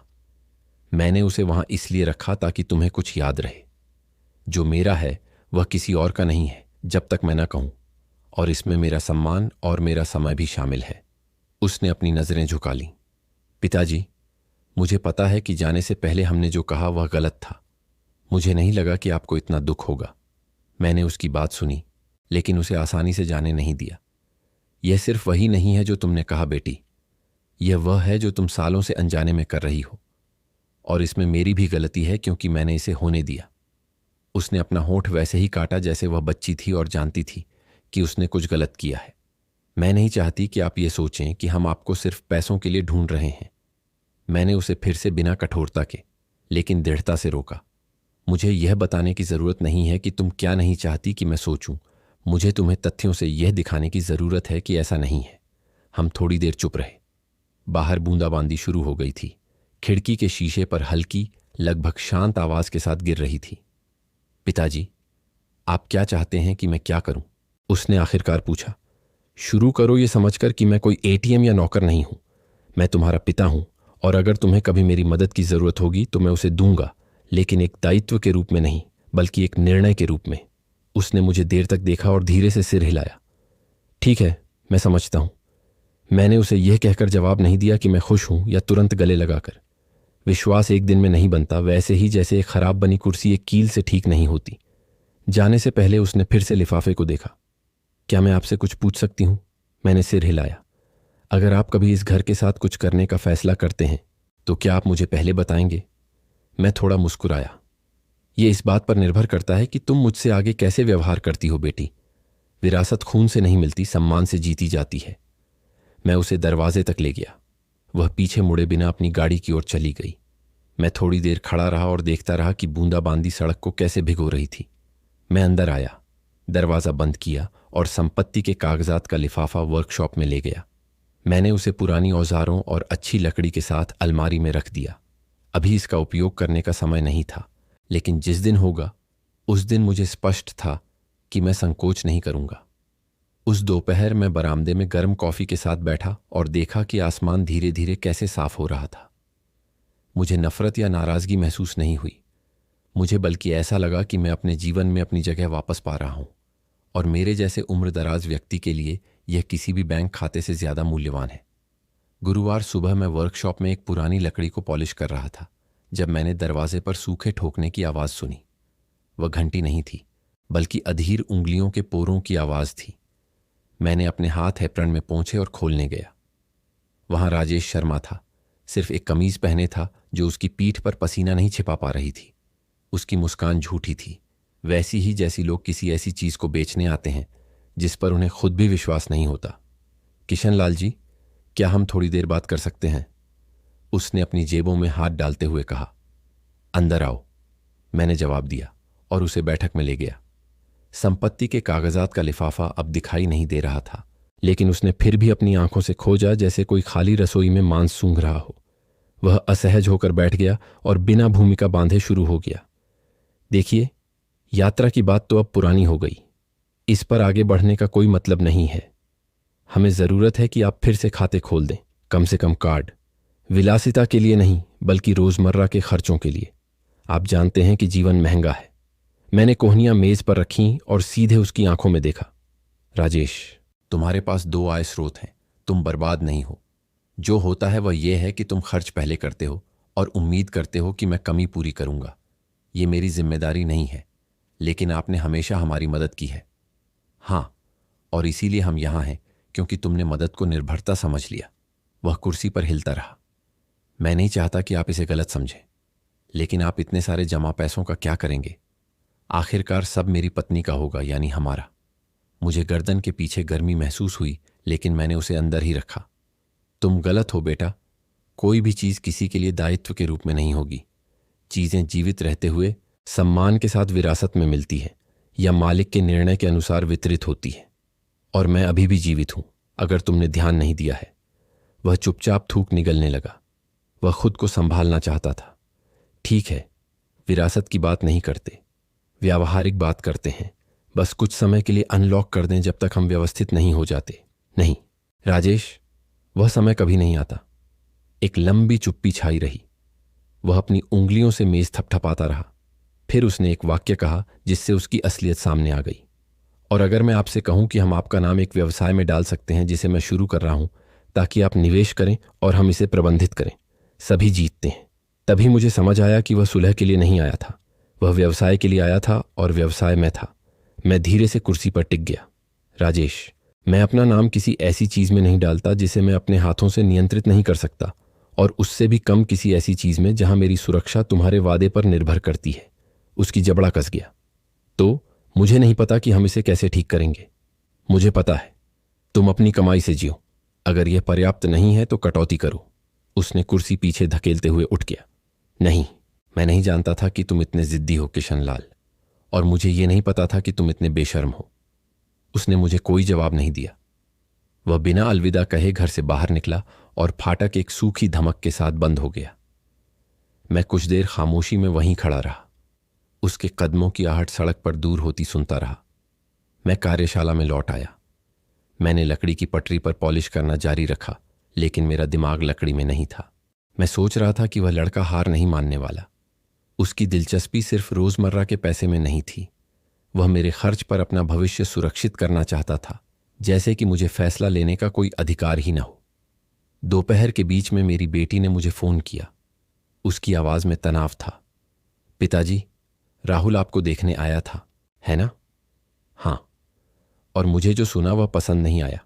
मैंने उसे वहां इसलिए रखा ताकि तुम्हें कुछ याद रहे। जो मेरा है वह किसी और का नहीं है जब तक मैं न कहूं, और इसमें मेरा सम्मान और मेरा समय भी शामिल है। उसने अपनी नजरें झुका लीं। पिताजी, मुझे पता है कि जाने से पहले हमने जो कहा वह गलत था। मुझे नहीं लगा कि आपको इतना दुख होगा। मैंने उसकी बात सुनी, लेकिन उसे आसानी से जाने नहीं दिया। यह सिर्फ वही नहीं है जो तुमने कहा बेटी, यह वह है जो तुम सालों से अनजाने में कर रही हो, और इसमें मेरी भी गलती है क्योंकि मैंने इसे होने दिया। उसने अपना होंठ वैसे ही काटा जैसे वह बच्ची थी और जानती थी कि उसने कुछ गलत किया है। मैं नहीं चाहती कि आप ये सोचें कि हम आपको सिर्फ पैसों के लिए ढूंढ रहे हैं। मैंने उसे फिर से बिना कठोरता के लेकिन दृढ़ता से रोका। मुझे यह बताने की जरूरत नहीं है कि तुम क्या नहीं चाहती कि मैं सोचूं। मुझे तुम्हें तथ्यों से यह दिखाने की जरूरत है कि ऐसा नहीं है। हम थोड़ी देर चुप रहे। बाहर बूंदाबांदी शुरू हो गई थी। खिड़की के शीशे पर हल्की, लगभग शांत आवाज के साथ गिर रही थी। पिताजी, आप क्या चाहते हैं कि मैं क्या करूं? उसने आखिरकार पूछा। शुरू करो ये समझकर कि मैं कोई एटीएम या नौकर नहीं हूं। मैं तुम्हारा पिता हूं, और अगर तुम्हें कभी मेरी मदद की जरूरत होगी तो मैं उसे दूंगा, लेकिन एक दायित्व के रूप में नहीं, बल्कि एक निर्णय के रूप में। उसने मुझे देर तक देखा और धीरे से सिर हिलाया। ठीक है, मैं समझता हूं। मैंने उसे यह कहकर जवाब नहीं दिया कि मैं खुश हूं या तुरंत गले लगाकर। विश्वास एक दिन में नहीं बनता, वैसे ही जैसे एक खराब बनी कुर्सी एक कील से ठीक नहीं होती। जाने से पहले उसने फिर से लिफाफे को देखा। क्या मैं आपसे कुछ पूछ सकती हूं? मैंने सिर हिलाया। अगर आप कभी इस घर के साथ कुछ करने का फैसला करते हैं तो क्या आप मुझे पहले बताएंगे? मैं थोड़ा मुस्कुराया। यह इस बात पर निर्भर करता है कि तुम मुझसे आगे कैसे व्यवहार करती हो बेटी। विरासत खून से नहीं मिलती, सम्मान से जीती जाती है। मैं उसे दरवाजे तक ले गया। वह पीछे मुड़े बिना अपनी गाड़ी की ओर चली गई। मैं थोड़ी देर खड़ा रहा और देखता रहा कि बूंदाबांदी सड़क को कैसे भिगो रही थी। मैं अंदर आया, दरवाज़ा बंद किया और संपत्ति के कागजात का लिफाफा वर्कशॉप में ले गया। मैंने उसे पुरानी औजारों और अच्छी लकड़ी के साथ अलमारी में रख दिया। अभी इसका उपयोग करने का समय नहीं था, लेकिन जिस दिन होगा उस दिन मुझे स्पष्ट था कि मैं संकोच नहीं करूंगा। उस दोपहर मैं बरामदे में गर्म कॉफी के साथ बैठा और देखा कि आसमान धीरे धीरे कैसे साफ हो रहा था। मुझे नफरत या नाराजगी महसूस नहीं हुई। मुझे बल्कि ऐसा लगा कि मैं अपने जीवन में अपनी जगह वापस पा रहा हूं, और मेरे जैसे उम्रदराज व्यक्ति के लिए यह किसी भी बैंक खाते से ज्यादा मूल्यवान है। गुरुवार सुबह मैं वर्कशॉप में एक पुरानी लकड़ी को पॉलिश कर रहा था जब मैंने दरवाजे पर सूखे ठोकने की आवाज सुनी। वह घंटी नहीं थी, बल्कि अधीर उंगलियों के पोरों की आवाज थी। मैंने अपने हाथ एप्रन में पोंछे और खोलने गया। वहां राजेश शर्मा था। सिर्फ एक कमीज पहने था जो उसकी पीठ पर पसीना नहीं छिपा पा रही थी। उसकी मुस्कान झूठी थी, वैसी ही जैसी लोग किसी ऐसी चीज को बेचने आते हैं जिस पर उन्हें खुद भी विश्वास नहीं होता। किशन लाल जी, क्या हम थोड़ी देर बात कर सकते हैं? उसने अपनी जेबों में हाथ डालते हुए कहा। अंदर आओ, मैंने जवाब दिया और उसे बैठक में ले गया। संपत्ति के कागजात का लिफाफा अब दिखाई नहीं दे रहा था, लेकिन उसने फिर भी अपनी आंखों से खोजा जैसे कोई खाली रसोई में मांस सूंघ रहा हो। वह असहज होकर बैठ गया और बिना भूमिका बांधे शुरू हो गया। देखिए, यात्रा की बात तो अब पुरानी हो गई। इस पर आगे बढ़ने का कोई मतलब नहीं है। हमें जरूरत है कि आप फिर से खाते खोल दें, कम से कम कार्ड। विलासिता के लिए नहीं, बल्कि रोजमर्रा के खर्चों के लिए। आप जानते हैं कि जीवन महंगा है। मैंने कोहनियां मेज पर रखीं और सीधे उसकी आंखों में देखा। राजेश, तुम्हारे पास 2 आय स्रोत हैं। तुम बर्बाद नहीं हो। जो होता है वह यह है कि तुम खर्च पहले करते हो और उम्मीद करते हो कि मैं कमी पूरी करूंगा। ये मेरी जिम्मेदारी नहीं है, लेकिन आपने हमेशा हमारी मदद की है। हाँ, और इसीलिए हम यहां हैं, क्योंकि तुमने मदद को निर्भरता समझ लिया। वह कुर्सी पर हिलता रहा। मैं नहीं चाहता कि आप इसे गलत समझें, लेकिन आप इतने सारे जमा पैसों का क्या करेंगे? आखिरकार सब मेरी पत्नी का होगा, यानी हमारा। मुझे गर्दन के पीछे गर्मी महसूस हुई, लेकिन मैंने उसे अंदर ही रखा। तुम गलत हो बेटा। कोई भी चीज किसी के लिए दायित्व के रूप में नहीं होगी। चीजें जीवित रहते हुए सम्मान के साथ विरासत में मिलती है या मालिक के निर्णय के अनुसार वितरित होती है। और मैं अभी भी जीवित हूं, अगर तुमने ध्यान नहीं दिया है। वह चुपचाप थूक निगलने लगा। वह खुद को संभालना चाहता था। ठीक है, विरासत की बात नहीं करते, व्यावहारिक बात करते हैं। बस कुछ समय के लिए अनलॉक कर दें जब तक हम व्यवस्थित नहीं हो जाते। नहीं राजेश, वह समय कभी नहीं आता। एक लंबी चुप्पी छाई रही। वह अपनी उंगलियों से मेज थपथपाता रहा। फिर उसने एक वाक्य कहा जिससे उसकी असलियत सामने आ गई। और अगर मैं आपसे कहूं कि हम आपका नाम एक व्यवसाय में डाल सकते हैं जिसे मैं शुरू कर रहा हूं, ताकि आप निवेश करें और हम इसे प्रबंधित करें, सभी जीतते हैं। तभी मुझे समझ आया कि वह सुलह के लिए नहीं आया था, वह व्यवसाय के लिए आया था और व्यवसाय में था। मैं धीरे से कुर्सी पर टिक गया। राजेश, मैं अपना नाम किसी ऐसी चीज में नहीं डालता जिसे मैं अपने हाथों से नियंत्रित नहीं कर सकता, और उससे भी कम किसी ऐसी चीज में जहां मेरी सुरक्षा तुम्हारे वादे पर निर्भर करती है। उसकी जबड़ा कस गया। तो मुझे नहीं पता कि हम इसे कैसे ठीक करेंगे। मुझे पता है, तुम अपनी कमाई से जियो। अगर यह पर्याप्त नहीं है तो कटौती करो। उसने कुर्सी पीछे धकेलते हुए उठ गया। नहीं, मैं नहीं जानता था कि तुम इतने जिद्दी हो किशन लाल, और मुझे यह नहीं पता था कि तुम इतने बेशर्म हो। उसने मुझे कोई जवाब नहीं दिया। वह बिना अलविदा कहे घर से बाहर निकला और फाटक एक सूखी धमक के साथ बंद हो गया। मैं कुछ देर खामोशी में वहीं खड़ा रहा। उसके कदमों की आहट सड़क पर दूर होती सुनता रहा। मैं कार्यशाला में लौट आया। मैंने लकड़ी की पटरी पर पॉलिश करना जारी रखा, लेकिन मेरा दिमाग लकड़ी में नहीं था। मैं सोच रहा था कि वह लड़का हार नहीं मानने वाला। उसकी दिलचस्पी सिर्फ रोजमर्रा के पैसे में नहीं थी। वह मेरे खर्च पर अपना भविष्य सुरक्षित करना चाहता था, जैसे कि मुझे फैसला लेने का कोई अधिकार ही न हो। दोपहर के बीच में मेरी बेटी ने मुझे फोन किया। उसकी आवाज में तनाव था। पिताजी, राहुल आपको देखने आया था, है ना? हाँ। और मुझे जो सुना वह पसंद नहीं आया।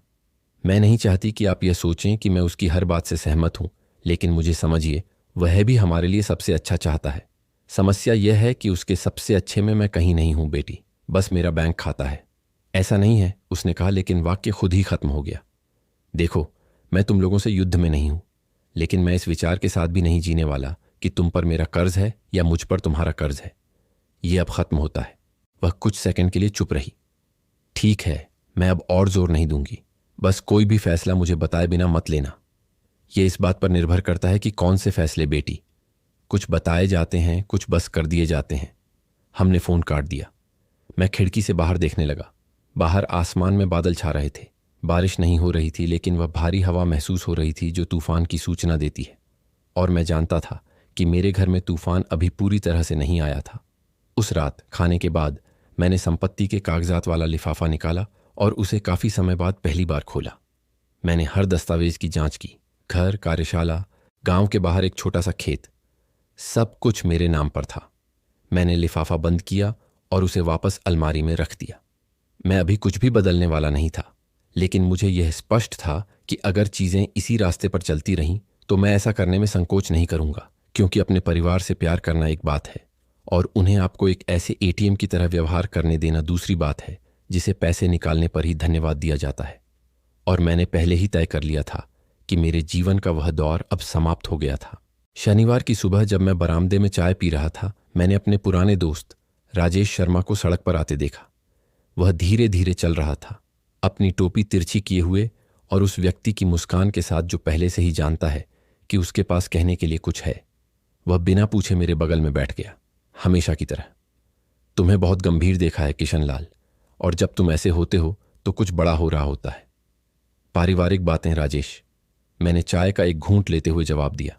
मैं नहीं चाहती कि आप यह सोचें कि मैं उसकी हर बात से सहमत हूं, लेकिन मुझे समझिए, वह भी हमारे लिए सबसे अच्छा चाहता है। समस्या यह है कि उसके सबसे अच्छे में मैं कहीं नहीं हूं बेटी, बस मेरा बैंक खाता है। ऐसा नहीं है, उसने कहा, लेकिन वाक्य खुद ही खत्म हो गया। देखो, मैं तुम लोगों से युद्ध में नहीं हूं, लेकिन मैं इस विचार के साथ भी नहीं जीने वाला कि तुम पर मेरा कर्ज है या मुझ पर तुम्हारा कर्ज है। यह अब खत्म होता है। वह कुछ सेकंड के लिए चुप रही। ठीक है, मैं अब और जोर नहीं दूंगी। बस कोई भी फैसला मुझे बताए बिना मत लेना। यह इस बात पर निर्भर करता है कि कौन से फैसले बेटी। कुछ बताए जाते हैं, कुछ बस कर दिए जाते हैं। हमने फोन काट दिया। मैं खिड़की से बाहर देखने लगा। बाहर आसमान में बादल छा रहे थे। बारिश नहीं हो रही थी, लेकिन वह भारी हवा महसूस हो रही थी जो तूफान की सूचना देती है। और मैं जानता था कि मेरे घर में तूफान अभी पूरी तरह से नहीं आया था। उस रात खाने के बाद मैंने संपत्ति के कागजात वाला लिफाफा निकाला और उसे काफी समय बाद पहली बार खोला। मैंने हर दस्तावेज की जांच की। घर, कार्यशाला, गांव के बाहर एक छोटा सा खेत, सब कुछ मेरे नाम पर था। मैंने लिफाफा बंद किया और उसे वापस अलमारी में रख दिया। मैं अभी कुछ भी बदलने वाला नहीं था, लेकिन मुझे यह स्पष्ट था कि अगर चीजें इसी रास्ते पर चलती रहीं तो मैं ऐसा करने में संकोच नहीं करूंगा, क्योंकि अपने परिवार से प्यार करना एक बात है और उन्हें आपको एक ऐसे एटीएम की तरह व्यवहार करने देना दूसरी बात है, जिसे पैसे निकालने पर ही धन्यवाद दिया जाता है। और मैंने पहले ही तय कर लिया था कि मेरे जीवन का वह दौर अब समाप्त हो गया था। शनिवार की सुबह जब मैं बरामदे में चाय पी रहा था, मैंने अपने पुराने दोस्त राजेश शर्मा को सड़क पर आते देखा। वह धीरे धीरे चल रहा था, अपनी टोपी तिरछी किए हुए और उस व्यक्ति की मुस्कान के साथ जो पहले से ही जानता है कि उसके पास कहने के लिए कुछ है। वह बिना पूछे मेरे बगल में बैठ गया, हमेशा की तरह। तुम्हें बहुत गंभीर देखा है किशन लाल, और जब तुम ऐसे होते हो तो कुछ बड़ा हो रहा होता है। पारिवारिक बातें राजेश, मैंने चाय का एक घूंट लेते हुए जवाब दिया।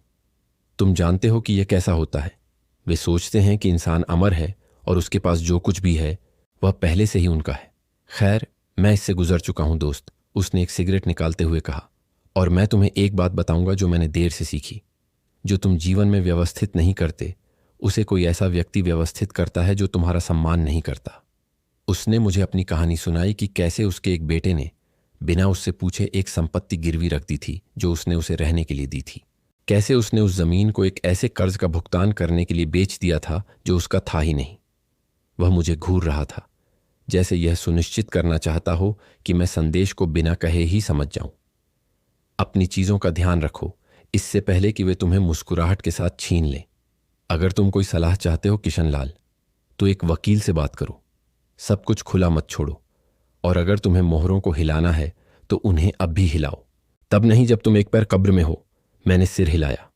तुम जानते हो कि यह कैसा होता है। वे सोचते हैं कि इंसान अमर है और उसके पास जो कुछ भी है वह पहले से ही उनका है। खैर, मैं इससे गुजर चुका हूं दोस्त, उसने एक सिगरेट निकालते हुए कहा। और मैं तुम्हें एक बात बताऊंगा जो मैंने देर से सीखी। जो तुम जीवन में व्यवस्थित नहीं करते, उसे कोई ऐसा व्यक्ति व्यवस्थित करता है जो तुम्हारा सम्मान नहीं करता। उसने मुझे अपनी कहानी सुनाई कि कैसे उसके एक बेटे ने बिना उससे पूछे एक संपत्ति गिरवी रख दी थी जो उसने उसे रहने के लिए दी थी। कैसे उसने उस जमीन को एक ऐसे कर्ज का भुगतान करने के लिए बेच दिया था जो उसका था ही नहीं। वह मुझे घूर रहा था, जैसे यह सुनिश्चित करना चाहता हो कि मैं संदेश को बिना कहे ही समझ जाऊं। अपनी चीजों का ध्यान रखो, इससे पहले कि वे तुम्हें मुस्कुराहट के साथ छीन लें। अगर तुम कोई सलाह चाहते हो किशन लाल, तो एक वकील से बात करो। सब कुछ खुला मत छोड़ो, और अगर तुम्हें मोहरों को हिलाना है तो उन्हें अब भी हिलाओ, तब नहीं जब तुम एक पैर कब्र में हो। मैंने सिर हिलाया।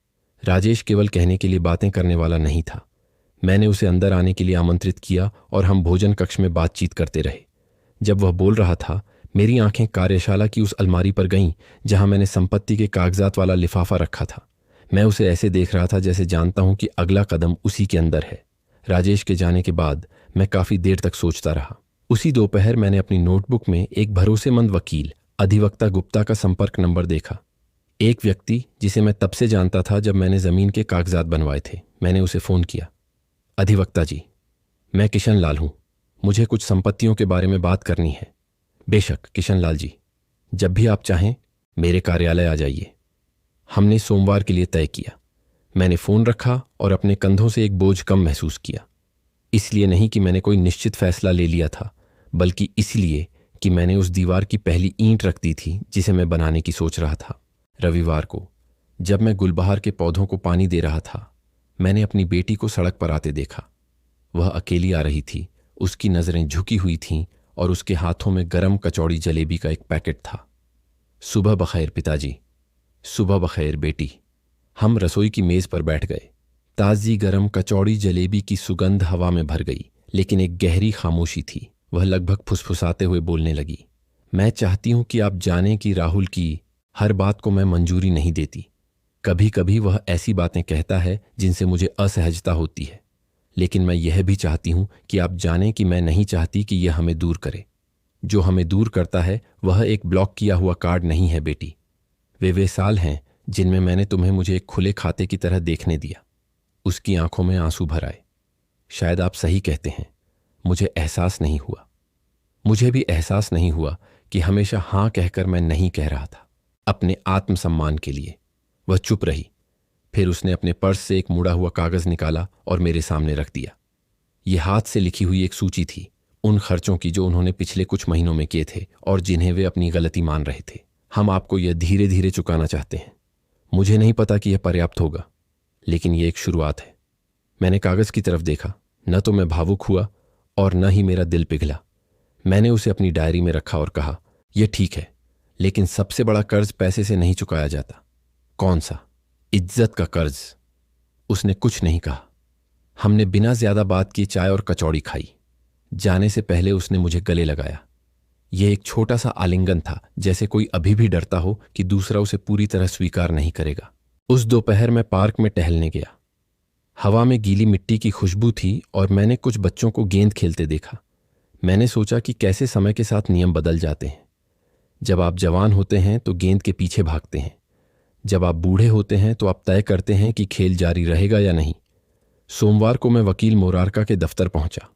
राजेश केवल कहने के लिए बातें करने वाला नहीं था। मैंने उसे अंदर आने के लिए आमंत्रित किया और हम भोजन कक्ष में बातचीत करते रहे। जब वह बोल रहा था, मेरी आंखें कार्यशाला की उस अलमारी पर गईं जहां मैंने संपत्ति के कागजात वाला लिफाफा रखा था। मैं उसे ऐसे देख रहा था जैसे जानता हूं कि अगला कदम उसी के अंदर है। राजेश के जाने के बाद मैं काफी देर तक सोचता रहा। उसी दोपहर मैंने अपनी नोटबुक में एक भरोसेमंद वकील अधिवक्ता गुप्ता का संपर्क नंबर देखा। एक व्यक्ति जिसे मैं तब से जानता था जब मैंने जमीन के कागजात बनवाए थे। मैंने उसे फोन किया। अधिवक्ता जी, मैं किशन लाल हूं, मुझे कुछ संपत्तियों के बारे में बात करनी है। बेशक किशन लाल जी, जब भी आप चाहें मेरे कार्यालय आ जाइए। हमने सोमवार के लिए तय किया। मैंने फोन रखा और अपने कंधों से एक बोझ कम महसूस किया। इसलिए नहीं कि मैंने कोई निश्चित फैसला ले लिया था, बल्कि इसलिए कि मैंने उस दीवार की पहली ईंट रख दी थी जिसे मैं बनाने की सोच रहा था। रविवार को जब मैं गुलबहार के पौधों को पानी दे रहा था, मैंने अपनी बेटी को सड़क पर आते देखा। वह अकेली आ रही थी, उसकी नजरें झुकी हुई थीं और उसके हाथों में गरम कचौड़ी जलेबी का एक पैकेट था। सुबह बखैर पिताजी। सुबह बखैर बेटी। हम रसोई की मेज पर बैठ गए। ताज़ी गरम कचौड़ी जलेबी की सुगंध हवा में भर गई, लेकिन एक गहरी खामोशी थी। वह लगभग फुसफुसाते हुए बोलने लगी, मैं चाहती हूं कि आप जानें कि राहुल की हर बात को मैं मंजूरी नहीं देती। कभी कभी वह ऐसी बातें कहता है जिनसे मुझे असहजता होती है, लेकिन मैं यह भी चाहती हूं कि आप जानें कि मैं नहीं चाहती कि यह हमें दूर करे। जो हमें दूर करता है वह एक ब्लॉक किया हुआ कार्ड नहीं है बेटी। वे साल हैं जिनमें मैंने तुम्हें मुझे एक खुले खाते की तरह देखने दिया। उसकी आंखों में आंसू भर आए। शायद आप सही कहते हैं, मुझे एहसास नहीं हुआ। मुझे भी एहसास नहीं हुआ कि हमेशा हां कहकर मैं नहीं कह रहा था, अपने आत्मसम्मान के लिए। वह चुप रही। फिर उसने अपने पर्स से एक मुड़ा हुआ कागज निकाला और मेरे सामने रख दिया। यह हाथ से लिखी हुई एक सूची थी, उन खर्चों की जो उन्होंने पिछले कुछ महीनों में किए थे और जिन्हें वे अपनी गलती मान रहे थे। हम आपको यह धीरे धीरे चुकाना चाहते हैं। मुझे नहीं पता कि यह पर्याप्त होगा, लेकिन यह एक शुरुआत है। मैंने कागज की तरफ देखा। न तो मैं भावुक हुआ और न ही मेरा दिल पिघला। मैंने उसे अपनी डायरी में रखा और कहा, यह ठीक है, लेकिन सबसे बड़ा कर्ज पैसे से नहीं चुकाया जाता। कौन सा? इज्जत का कर्ज। उसने कुछ नहीं कहा। हमने बिना ज्यादा बात किए चाय और कचौड़ी खाई। जाने से पहले उसने मुझे गले लगाया। यह एक छोटा सा आलिंगन था, जैसे कोई अभी भी डरता हो कि दूसरा उसे पूरी तरह स्वीकार नहीं करेगा। उस दोपहर मैं पार्क में टहलने गया। हवा में गीली मिट्टी की खुशबू थी और मैंने कुछ बच्चों को गेंद खेलते देखा। मैंने सोचा कि कैसे समय के साथ नियम बदल जाते हैं। जब आप जवान होते हैं तो गेंद के पीछे भागते हैं। जब आप बूढ़े होते हैं तो आप तय करते हैं कि खेल जारी रहेगा या नहीं। सोमवार को मैं वकील मोरारका के दफ्तर पहुंचा।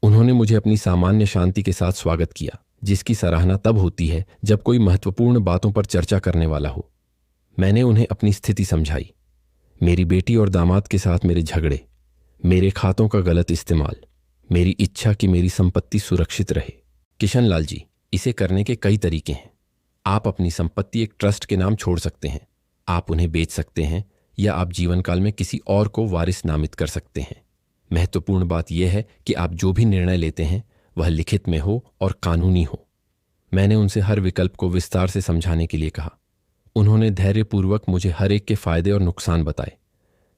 उन्होंने मुझे अपनी सामान्य शांति के साथ स्वागत किया, जिसकी सराहना तब होती है जब कोई महत्वपूर्ण बातों पर चर्चा करने वाला हो। मैंने उन्हें अपनी स्थिति समझाई। मेरी बेटी और दामाद के साथ मेरे झगड़े, मेरे खातों का गलत इस्तेमाल, मेरी इच्छा कि मेरी संपत्ति सुरक्षित रहे। किशन लाल जी, इसे करने के कई तरीके हैं। आप अपनी संपत्ति एक ट्रस्ट के नाम छोड़ सकते हैं, आप उन्हें बेच सकते हैं, या आप जीवन काल में किसी और को वारिस नामित कर सकते हैं। महत्वपूर्ण बात यह है कि आप जो भी निर्णय लेते हैं वह लिखित में हो और कानूनी हो। मैंने उनसे हर विकल्प को विस्तार से समझाने के लिए कहा। उन्होंने धैर्यपूर्वक मुझे हर एक के फायदे और नुकसान बताए।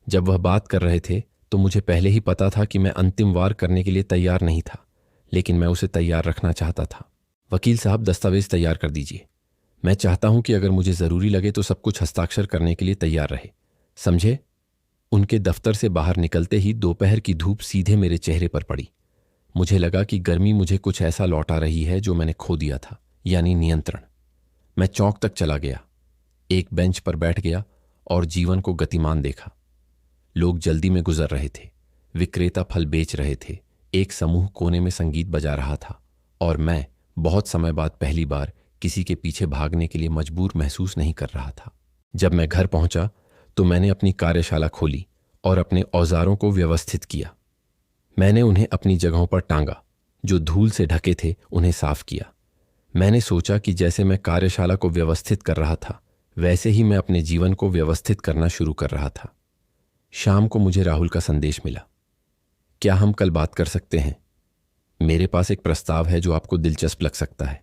जब वह बात कर रहे थे तो मुझे पहले ही पता था कि मैं अंतिम वार करने के लिए तैयार नहीं था, लेकिन मैं उसे तैयार रखना चाहता था। वकील साहब, दस्तावेज तैयार कर दीजिए। मैं चाहता हूं कि अगर मुझे जरूरी लगे तो सब कुछ हस्ताक्षर करने के लिए तैयार रहे, समझे? उनके दफ्तर से बाहर निकलते ही दोपहर की धूप सीधे मेरे चेहरे पर पड़ी। मुझे लगा कि गर्मी मुझे कुछ ऐसा लौटा रही है जो मैंने खो दिया था, यानी नियंत्रण। मैं चौक तक चला गया, एक बेंच पर बैठ गया और जीवन को गतिमान देखा। लोग जल्दी में गुजर रहे थे, विक्रेता फल बेच रहे थे, एक समूह कोने में संगीत बजा रहा था, और मैं बहुत समय बाद पहली बार किसी के पीछे भागने के लिए मजबूर महसूस नहीं कर रहा था। जब मैं घर पहुंचा तो मैंने अपनी कार्यशाला खोली और अपने औजारों को व्यवस्थित किया। मैंने उन्हें अपनी जगहों पर टांगा, जो धूल से ढके थे उन्हें साफ किया। मैंने सोचा कि जैसे मैं कार्यशाला को व्यवस्थित कर रहा था, वैसे ही मैं अपने जीवन को व्यवस्थित करना शुरू कर रहा था। शाम को मुझे राहुल का संदेश मिला। क्या हम कल बात कर सकते हैं? मेरे पास एक प्रस्ताव है जो आपको दिलचस्प लग सकता है।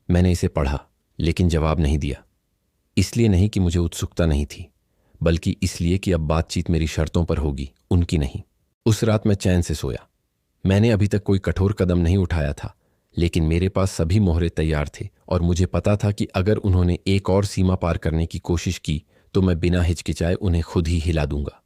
मैंने इसे पढ़ा, लेकिन जवाब नहीं दिया। इसलिए नहीं कि मुझे उत्सुकता नहीं थी, बल्कि इसलिए कि अब बातचीत मेरी शर्तों पर होगी, उनकी नहीं। उस रात मैं चैन से सोया। मैंने अभी तक कोई कठोर कदम नहीं उठाया था, लेकिन मेरे पास सभी मोहरे तैयार थे और मुझे पता था कि अगर उन्होंने एक और सीमा पार करने की कोशिश की तो मैं बिना हिचकिचाए उन्हें खुद ही हिला दूंगा।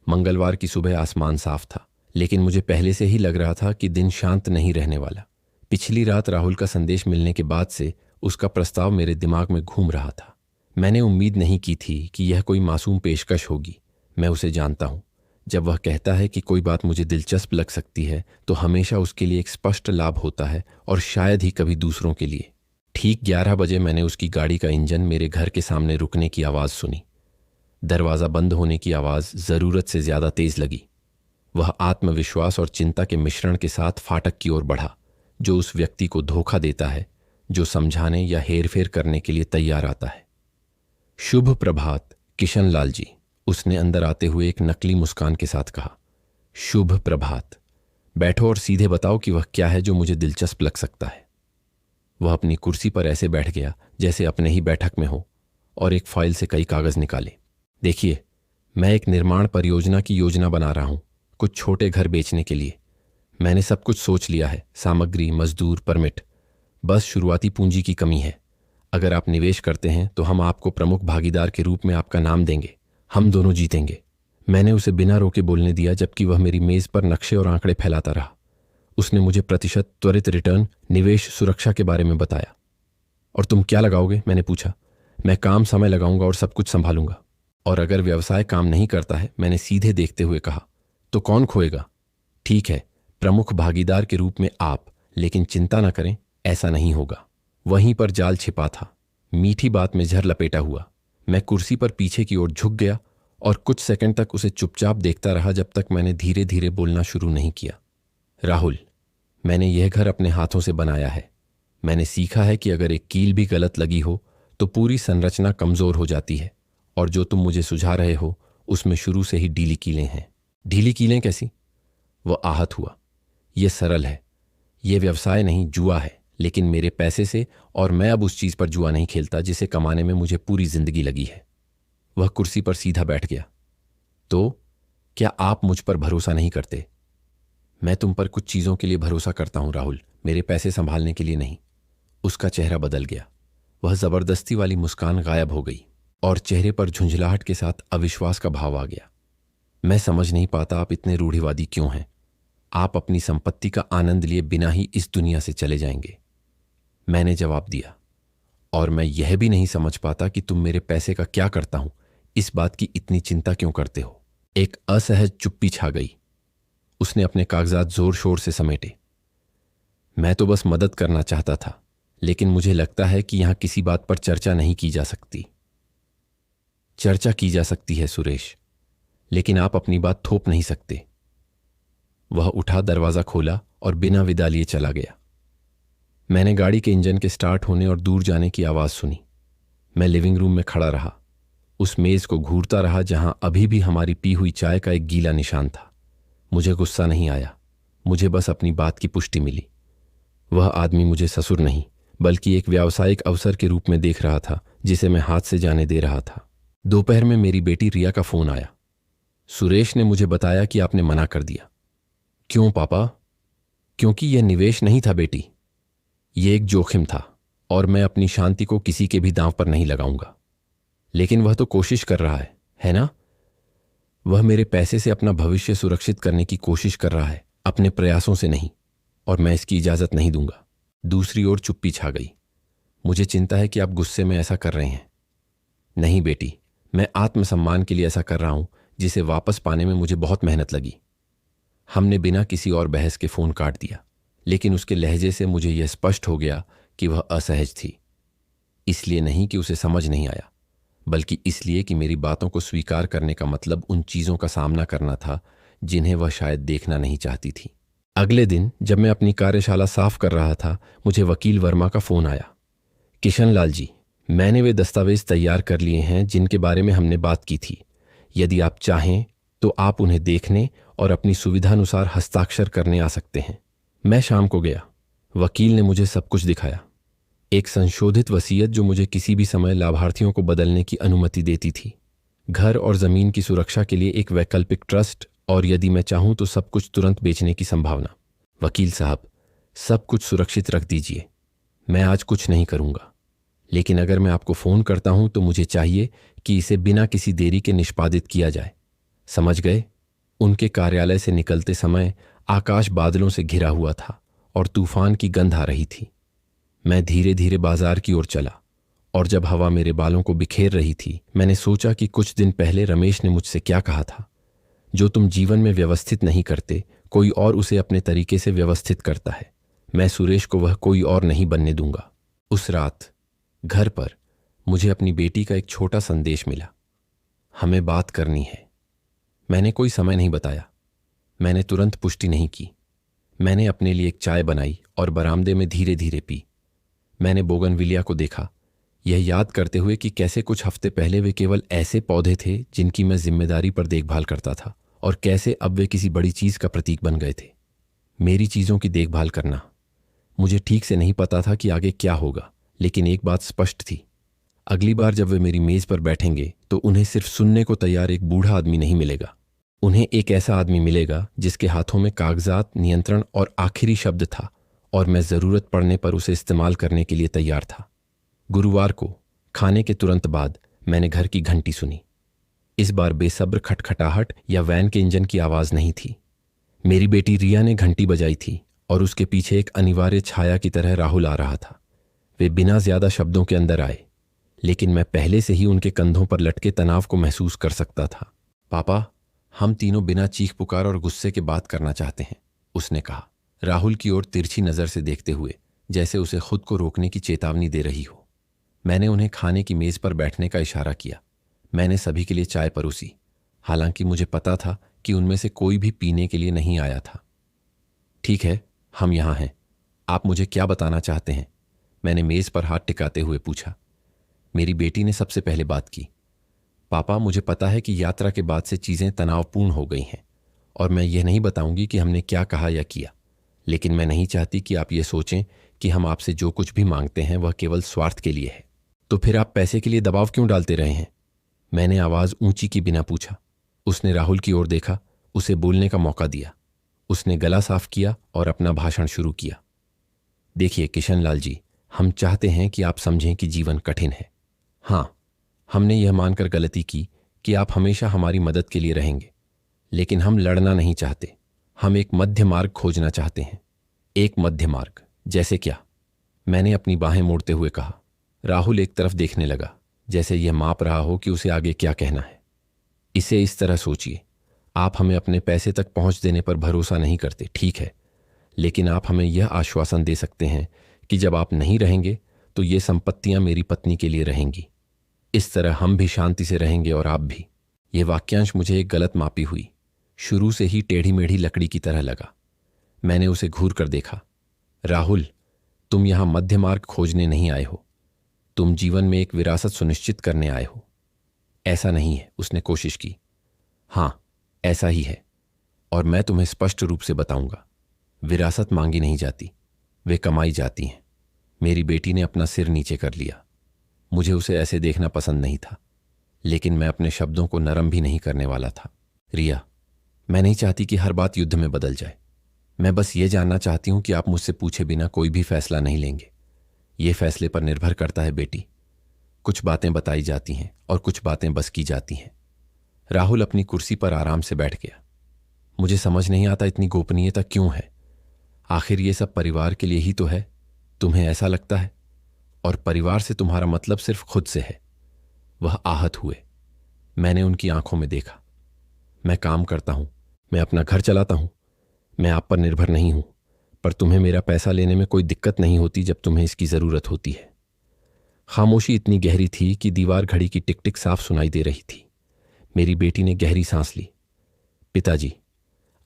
मंगलवार की सुबह आसमान साफ था, लेकिन मुझे पहले से ही लग रहा था कि दिन शांत नहीं रहने वाला। पिछली रात राहुल का संदेश मिलने के बाद से उसका प्रस्ताव मेरे दिमाग में घूम रहा था। मैंने उम्मीद नहीं की थी कि यह कोई मासूम पेशकश होगी। मैं उसे जानता हूं। जब वह कहता है कि कोई बात मुझे दिलचस्प लग सकती है तो हमेशा उसके लिए एक स्पष्ट लाभ होता है, और शायद ही कभी दूसरों के लिए। ठीक 11 बजे मैंने उसकी गाड़ी का इंजन मेरे घर के सामने रुकने की आवाज़ सुनी। दरवाज़ा बंद होने की आवाज़ ज़रूरत से ज़्यादा तेज़ लगी। वह आत्मविश्वास और चिंता के मिश्रण के साथ फाटक की ओर बढ़ा, जो उस व्यक्ति को धोखा देता है जो समझाने या हेरफेर करने के लिए तैयार आता है। शुभ प्रभात किशन लाल जी, उसने अंदर आते हुए एक नकली मुस्कान के साथ कहा। शुभ प्रभात। बैठो और सीधे बताओ कि वह क्या है जो मुझे दिलचस्प लग सकता है। वह अपनी कुर्सी पर ऐसे बैठ गया जैसे अपने ही बैठक में हो, और एक फाइल से कई कागज निकाले। देखिए, मैं एक निर्माण परियोजना की योजना बना रहा हूं, कुछ छोटे घर बेचने के लिए। मैंने सब कुछ सोच लिया है, सामग्री, मजदूर, परमिट। बस शुरुआती पूंजी की कमी है। अगर आप निवेश करते हैं तो हम आपको प्रमुख भागीदार के रूप में आपका नाम देंगे। हम दोनों जीतेंगे। मैंने उसे बिना रोके बोलने दिया, जबकि वह मेरी मेज पर नक्शे और आंकड़े फैलाता रहा। उसने मुझे प्रतिशत, त्वरित रिटर्न, निवेश सुरक्षा के बारे में बताया। और तुम क्या लगाओगे? मैंने पूछा। मैं काम समय लगाऊंगा और सब कुछ संभालूंगा। और अगर व्यवसाय काम नहीं करता है, मैंने सीधे देखते हुए कहा, तो कौन खोएगा? ठीक है, प्रमुख भागीदार के रूप में आप, लेकिन चिंता न करें, ऐसा नहीं होगा। वहीं पर जाल छिपा था। मीठी बात में जहर लपेटा हुआ। मैं कुर्सी पर पीछे की ओर झुक गया और कुछ सेकंड तक उसे चुपचाप देखता रहा, जब तक मैंने धीरे धीरे बोलना शुरू नहीं किया। राहुल, मैंने यह घर अपने हाथों से बनाया है। मैंने सीखा है कि अगर एक कील भी गलत लगी हो तो पूरी संरचना कमजोर हो जाती है। और जो तुम मुझे सुझा रहे हो उसमें शुरू से ही ढीली कीलें हैं। ढीली कीलें कैसी? वह आहत हुआ। यह सरल है। यह व्यवसाय नहीं, जुआ है, लेकिन मेरे पैसे से, और मैं अब उस चीज पर जुआ नहीं खेलता जिसे कमाने में मुझे पूरी जिंदगी लगी है। वह कुर्सी पर सीधा बैठ गया। तो क्या आप मुझ पर भरोसा नहीं करते? मैं तुम पर कुछ चीजों के लिए भरोसा करता हूं राहुल, मेरे पैसे संभालने के लिए नहीं। उसका चेहरा बदल गया। वह जबरदस्ती वाली मुस्कान गायब हो गई और चेहरे पर झुंझलाहट के साथ अविश्वास का भाव आ गया। मैं समझ नहीं पाता आप इतने रूढ़िवादी क्यों हैं। आप अपनी संपत्ति का आनंद लिए बिना ही इस दुनिया से चले जाएंगे। मैंने जवाब दिया। और मैं यह भी नहीं समझ पाता कि तुम मेरे पैसे का क्या करता हूं, इस बात की इतनी चिंता क्यों करते हो। एक असहज चुप्पी छा गई। उसने अपने कागजात जोर शोर से समेटे। मैं तो बस मदद करना चाहता था, लेकिन मुझे लगता है कि यहां किसी बात पर चर्चा नहीं की जा सकती। चर्चा की जा सकती है सुरेश, लेकिन आप अपनी बात थोप नहीं सकते। वह उठा, दरवाजा खोला और बिना विदा लिए चला गया। मैंने गाड़ी के इंजन के स्टार्ट होने और दूर जाने की आवाज सुनी। मैं लिविंग रूम में खड़ा रहा, उस मेज को घूरता रहा जहां अभी भी हमारी पी हुई चाय का एक गीला निशान था। मुझे गुस्सा नहीं आया, मुझे बस अपनी बात की पुष्टि मिली। वह आदमी मुझे ससुर नहीं, बल्कि एक व्यावसायिक अवसर के रूप में देख रहा था, जिसे मैं हाथ से जाने दे रहा था। दोपहर में मेरी बेटी रिया का फोन आया। सुरेश ने मुझे बताया कि आपने मना कर दिया। क्यों पापा? क्योंकि यह निवेश नहीं था बेटी, यह एक जोखिम था, और मैं अपनी शांति को किसी के भी दांव पर नहीं लगाऊंगा। लेकिन वह तो कोशिश कर रहा है ना? वह मेरे पैसे से अपना भविष्य सुरक्षित करने की कोशिश कर रहा है, अपने प्रयासों से नहीं, और मैं इसकी इजाजत नहीं दूंगा। दूसरी ओर चुप्पी छा गई। मुझे चिंता है कि आप गुस्से में ऐसा कर रहे हैं। नहीं बेटी, मैं आत्मसम्मान के लिए ऐसा कर रहा हूं, जिसे वापस पाने में मुझे बहुत मेहनत लगी। हमने बिना किसी और बहस के फोन काट दिया, लेकिन उसके लहजे से मुझे यह स्पष्ट हो गया कि वह असहज थी। इसलिए नहीं कि उसे समझ नहीं आया, बल्कि इसलिए कि मेरी बातों को स्वीकार करने का मतलब उन चीजों का सामना करना था जिन्हें वह शायद देखना नहीं चाहती थी। अगले दिन जब मैं अपनी कार्यशाला साफ कर रहा था, मुझे वकील वर्मा का फोन आया। किशन लाल जी, मैंने वे दस्तावेज तैयार कर लिए हैं जिनके बारे में हमने बात की थी। यदि आप चाहें तो आप उन्हें देखने और अपनी सुविधानुसार हस्ताक्षर करने आ सकते हैं। मैं शाम को गया। वकील ने मुझे सब कुछ दिखाया। एक संशोधित वसीयत जो मुझे किसी भी समय लाभार्थियों को बदलने की अनुमति देती थी, घर और जमीन की सुरक्षा के लिए एक वैकल्पिक ट्रस्ट, और यदि मैं चाहूं तो सब कुछ तुरंत बेचने की संभावना। वकील साहब, सब कुछ सुरक्षित रख दीजिए। मैं आज कुछ नहीं करूंगा, लेकिन अगर मैं आपको फोन करता हूं तो मुझे चाहिए कि इसे बिना किसी देरी के निष्पादित किया जाए। समझ गए? उनके कार्यालय से निकलते समय आकाश बादलों से घिरा हुआ था और तूफान की गंध आ रही थी। मैं धीरे धीरे बाजार की ओर चला, और जब हवा मेरे बालों को बिखेर रही थी, मैंने सोचा कि कुछ दिन पहले रमेश ने मुझसे क्या कहा था। जो तुम जीवन में व्यवस्थित नहीं करते, कोई और उसे अपने तरीके से व्यवस्थित करता है। मैं सुरेश को वह कोई और नहीं बनने दूंगा। उस रात घर पर मुझे अपनी बेटी का एक छोटा संदेश मिला। हमें बात करनी है। मैंने कोई समय नहीं बताया। मैंने तुरंत पुष्टि नहीं की। मैंने अपने लिए एक चाय बनाई और बरामदे में धीरे धीरे पी। मैंने बोगनविलिया को देखा, यह याद करते हुए कि कैसे कुछ हफ्ते पहले वे केवल ऐसे पौधे थे जिनकी मैं जिम्मेदारी पर देखभाल करता था, और कैसे अब वे किसी बड़ी चीज का प्रतीक बन गए थे। मेरी चीजों की देखभाल करना। मुझे ठीक से नहीं पता था कि आगे क्या होगा, लेकिन एक बात स्पष्ट थी, अगली बार जब वे मेरी मेज पर बैठेंगे तो उन्हें सिर्फ सुनने को तैयार एक बूढ़ा आदमी नहीं मिलेगा, उन्हें एक ऐसा आदमी मिलेगा जिसके हाथों में कागजात, नियंत्रण और आखिरी शब्द था, और मैं ज़रूरत पड़ने पर उसे इस्तेमाल करने के लिए तैयार था। गुरुवार को खाने के तुरंत बाद मैंने घर की घंटी सुनी। इस बार बेसब्र खटखटाहट या वैन के इंजन की आवाज़ नहीं थी। मेरी बेटी रिया ने घंटी बजाई थी और उसके पीछे एक अनिवार्य छाया की तरह राहुल आ रहा था। वे बिना ज्यादा शब्दों के अंदर आए, लेकिन मैं पहले से ही उनके कंधों पर लटके तनाव को महसूस कर सकता था। पापा, हम तीनों बिना चीख पुकार और गुस्से के बात करना चाहते हैं, उसने कहा, राहुल की ओर तिरछी नज़र से देखते हुए, जैसे उसे खुद को रोकने की चेतावनी दे रही हो। मैंने उन्हें खाने की मेज पर बैठने का इशारा किया। मैंने सभी के लिए चाय परोसी, हालांकि मुझे पता था कि उनमें से कोई भी पीने के लिए नहीं आया था। ठीक है, हम यहाँ हैं। आप मुझे क्या बताना चाहते हैं? मैंने मेज पर हाथ टिकाते हुए पूछा। मेरी बेटी ने सबसे पहले बात की। पापा, मुझे पता है कि यात्रा के बाद से चीज़ें तनावपूर्ण हो गई हैं, और मैं यह नहीं बताऊंगी कि हमने क्या कहा या किया, लेकिन मैं नहीं चाहती कि आप ये सोचें कि हम आपसे जो कुछ भी मांगते हैं वह केवल स्वार्थ के लिए है। तो फिर आप पैसे के लिए दबाव क्यों डालते रहे हैं? मैंने आवाज़ ऊंची की बिना पूछा। उसने राहुल की ओर देखा, उसे बोलने का मौका दिया। उसने गला साफ किया और अपना भाषण शुरू किया। देखिए किशनलाल जी, हम चाहते हैं कि आप समझें कि जीवन कठिन है। हाँ, हमने यह मानकर गलती की कि आप हमेशा हमारी मदद के लिए रहेंगे, लेकिन हम लड़ना नहीं चाहते। हम एक मध्य मार्ग खोजना चाहते हैं। एक मध्य मार्ग? जैसे क्या? मैंने अपनी बाहें मोड़ते हुए कहा। राहुल एक तरफ देखने लगा, जैसे यह माप रहा हो कि उसे आगे क्या कहना है। इसे इस तरह सोचिए, आप हमें अपने पैसे तक पहुंच देने पर भरोसा नहीं करते, ठीक है, लेकिन आप हमें यह आश्वासन दे सकते हैं कि जब आप नहीं रहेंगे तो ये संपत्तियां मेरी पत्नी के लिए रहेंगी। इस तरह हम भी शांति से रहेंगे और आप भी। यह वाक्यांश मुझे एक गलत मापी हुई, शुरू से ही टेढ़ी मेढ़ी लकड़ी की तरह लगा। मैंने उसे घूर कर देखा। राहुल, तुम यहां मध्य मार्ग खोजने नहीं आए हो, तुम जीवन में एक विरासत सुनिश्चित करने आए हो। ऐसा नहीं है, उसने कोशिश की। हाँ, ऐसा ही है, और मैं तुम्हें स्पष्ट रूप से बताऊंगा, विरासत मांगी नहीं जाती, वे कमाई जाती हैं। मेरी बेटी ने अपना सिर नीचे कर लिया। मुझे उसे ऐसे देखना पसंद नहीं था, लेकिन मैं अपने शब्दों को नरम भी नहीं करने वाला था। रिया, मैं नहीं चाहती कि हर बात युद्ध में बदल जाए। मैं बस ये जानना चाहती हूं कि आप मुझसे पूछे बिना कोई भी फैसला नहीं लेंगे। ये फैसले पर निर्भर करता है बेटी। कुछ बातें बताई जाती हैं और कुछ बातें बस की जाती हैं। राहुल अपनी कुर्सी पर आराम से बैठ गया। मुझे समझ नहीं आता इतनी गोपनीयता क्यों है। आखिर ये सब परिवार के लिए ही तो है, तुम्हें ऐसा लगता है, और परिवार से तुम्हारा मतलब सिर्फ खुद से है। वह आहत हुए। मैंने उनकी आंखों में देखा। मैं काम करता हूं, मैं अपना घर चलाता हूं, मैं आप पर निर्भर नहीं हूं, पर तुम्हें मेरा पैसा लेने में कोई दिक्कत नहीं होती जब तुम्हें इसकी जरूरत होती है। खामोशी इतनी गहरी थी कि दीवार घड़ी की टिक टिक साफ सुनाई दे रही थी। मेरी बेटी ने गहरी सांस ली। पिताजी,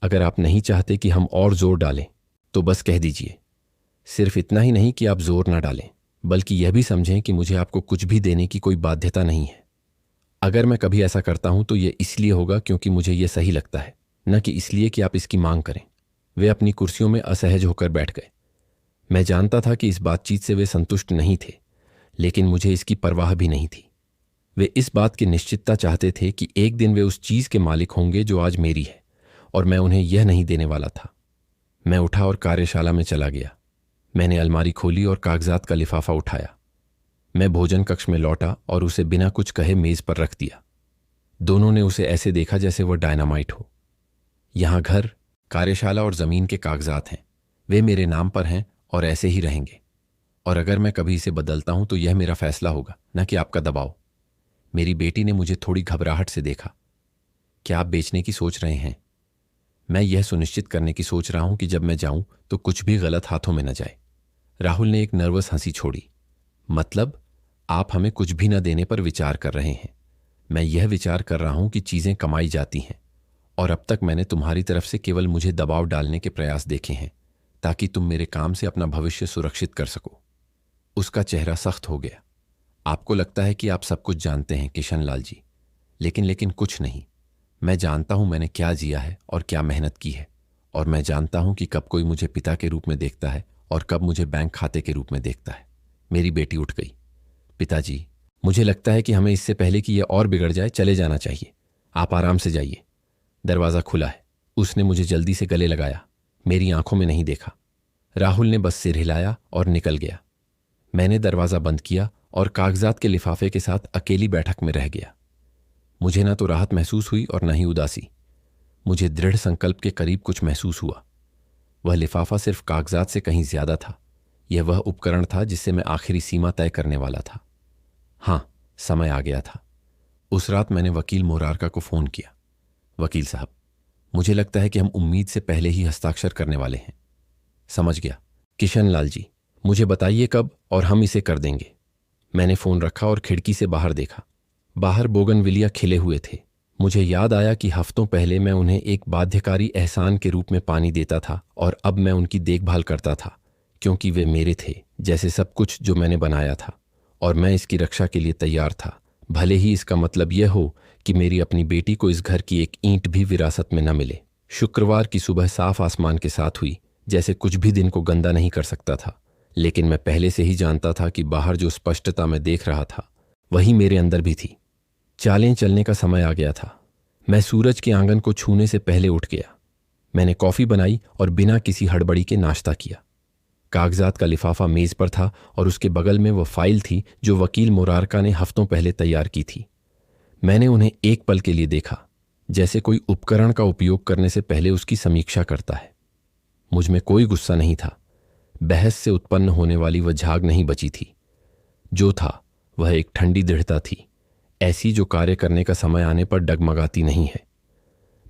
अगर आप नहीं चाहते कि हम और जोर डालें तो बस कह दीजिए। सिर्फ इतना ही नहीं कि आप जोर ना डालें, बल्कि यह भी समझें कि मुझे आपको कुछ भी देने की कोई बाध्यता नहीं है। अगर मैं कभी ऐसा करता हूं तो यह इसलिए होगा क्योंकि मुझे यह सही लगता है, न कि इसलिए कि आप इसकी मांग करें। वे अपनी कुर्सियों में असहज होकर बैठ गए। मैं जानता था कि इस बातचीत से वे संतुष्ट नहीं थे, लेकिन मुझे इसकी परवाह भी नहीं थी। वे इस बात की निश्चितता चाहते थे कि एक दिन वे उस चीज के मालिक होंगे जो आज मेरी है, और मैं उन्हें यह नहीं देने वाला था। मैं उठा और कार्यशाला में चला गया। मैंने अलमारी खोली और कागजात का लिफाफा उठाया। मैं भोजन कक्ष में लौटा और उसे बिना कुछ कहे मेज पर रख दिया। दोनों ने उसे ऐसे देखा जैसे वह डायनामाइट हो। यहां घर, कार्यशाला और जमीन के कागजात हैं। वे मेरे नाम पर हैं और ऐसे ही रहेंगे, और अगर मैं कभी इसे बदलता हूं तो यह मेरा फैसला होगा, न कि आपका दबाव। मेरी बेटी ने मुझे थोड़ी घबराहट से देखा। क्या आप बेचने की सोच रहे हैं? मैं यह सुनिश्चित करने की सोच रहा हूं कि जब मैं जाऊं तो कुछ भी गलत हाथों में न जाए। राहुल ने एक नर्वस हंसी छोड़ी। मतलब, आप हमें कुछ भी न देने पर विचार कर रहे हैं? मैं यह विचार कर रहा हूं कि चीजें कमाई जाती हैं, और अब तक मैंने तुम्हारी तरफ से केवल मुझे दबाव डालने के प्रयास देखे हैं, ताकि तुम मेरे काम से अपना भविष्य सुरक्षित कर सको। उसका चेहरा सख्त हो गया। आपको लगता है कि आप सब कुछ जानते हैं किशनलाल जी, लेकिन कुछ नहीं। मैं जानता हूं मैंने क्या जिया है और क्या मेहनत की है, और मैं जानता हूं कि कब कोई मुझे पिता के रूप में देखता है और कब मुझे बैंक खाते के रूप में देखता है। मेरी बेटी उठ गई। पिताजी, मुझे लगता है कि हमें इससे पहले कि यह और बिगड़ जाए चले जाना चाहिए। आप आराम से जाइए। दरवाज़ा खुला है। उसने मुझे जल्दी से गले लगाया। मेरी आंखों में नहीं देखा। राहुल ने बस सिर हिलाया और निकल गया। मैंने दरवाज़ा बंद किया और कागजात के लिफाफे के साथ अकेली बैठक में रह गया। मुझे ना तो राहत महसूस हुई और न ही उदासी। मुझे दृढ़ संकल्प के करीब कुछ महसूस हुआ। वह लिफाफा सिर्फ कागजात से कहीं ज्यादा था। यह वह उपकरण था जिससे मैं आखिरी सीमा तय करने वाला था। हाँ, समय आ गया था। उस रात मैंने वकील मोरारका को फोन किया। वकील साहब, मुझे लगता है कि हम उम्मीद से पहले ही हस्ताक्षर करने वाले हैं। समझ गया। किशन लाल जी, मुझे बताइए कब और हम इसे कर देंगे। मैंने फोन रखा और खिड़की से बाहर देखा। बाहर बोगनविलिया खिले हुए थे। मुझे याद आया कि हफ्तों पहले मैं उन्हें एक बाध्यकारी एहसान के रूप में पानी देता था और अब मैं उनकी देखभाल करता था क्योंकि वे मेरे थे, जैसे सब कुछ जो मैंने बनाया था, और मैं इसकी रक्षा के लिए तैयार था, भले ही इसका मतलब यह हो कि मेरी अपनी बेटी को इस घर की एक ईंट भी विरासत में न मिले। शुक्रवार की सुबह साफ आसमान के साथ हुई, जैसे कुछ भी दिन को गंदा नहीं कर सकता था। लेकिन मैं पहले से ही जानता था कि बाहर जो स्पष्टता मैं देख रहा था वही मेरे अंदर भी थी। चालें चलने का समय आ गया था। मैं सूरज के आंगन को छूने से पहले उठ गया। मैंने कॉफी बनाई और बिना किसी हड़बड़ी के नाश्ता किया। कागजात का लिफाफा मेज पर था और उसके बगल में वह फाइल थी जो वकील मोरारका ने हफ्तों पहले तैयार की थी। मैंने उन्हें एक पल के लिए देखा, जैसे कोई उपकरण का उपयोग करने से पहले उसकी समीक्षा करता है। मुझ में कोई गुस्सा नहीं था। बहस से उत्पन्न होने वाली वह झाग नहीं बची थी। जो था वह एक ठंडी दृढ़ता थी, ऐसी जो कार्य करने का समय आने पर डगमगाती नहीं है।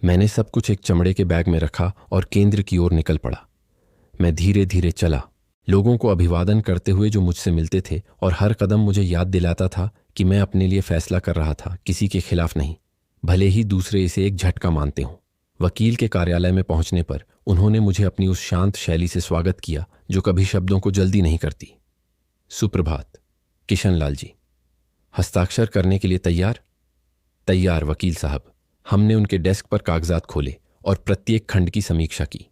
मैंने सब कुछ एक चमड़े के बैग में रखा और केंद्र की ओर निकल पड़ा। मैं धीरे धीरे चला, लोगों को अभिवादन करते हुए जो मुझसे मिलते थे, और हर कदम मुझे याद दिलाता था कि मैं अपने लिए फैसला कर रहा था, किसी के खिलाफ नहीं, भले ही दूसरे इसे एक झटका मानते हों। वकील के कार्यालय में पहुंचने पर उन्होंने मुझे अपनी उस शांत शैली से स्वागत किया जो कभी शब्दों को जल्दी नहीं करती। सुप्रभात, किशन लाल जी। हस्ताक्षर करने के लिए तैयार? तैयार वकील साहब। हमने उनके डेस्क पर कागजात खोले और प्रत्येक खंड की समीक्षा की।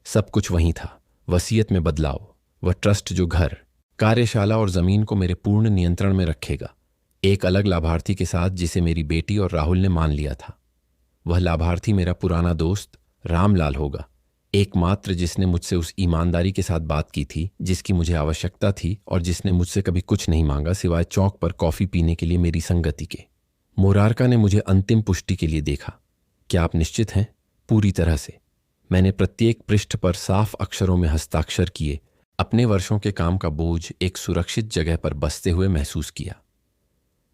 सब कुछ वहीं था। वसीयत में बदलाव, वह ट्रस्ट जो घर, कार्यशाला और जमीन को मेरे पूर्ण नियंत्रण में रखेगा, एक अलग लाभार्थी के साथ जिसे मेरी बेटी और राहुल ने मान लिया था। वह लाभार्थी मेरा पुराना दोस्त रामलाल होगा, एकमात्र जिसने मुझसे उस ईमानदारी के साथ बात की थी जिसकी मुझे आवश्यकता थी और जिसने मुझसे कभी कुछ नहीं मांगा सिवाय चौक पर कॉफी पीने के लिए मेरी संगति के। मोरारका ने मुझे अंतिम पुष्टि के लिए देखा। क्या आप निश्चित हैं? पूरी तरह से। मैंने प्रत्येक पृष्ठ पर साफ अक्षरों में हस्ताक्षर किए। अपने वर्षों के काम का बोझ एक सुरक्षित जगह पर बसते हुए महसूस किया।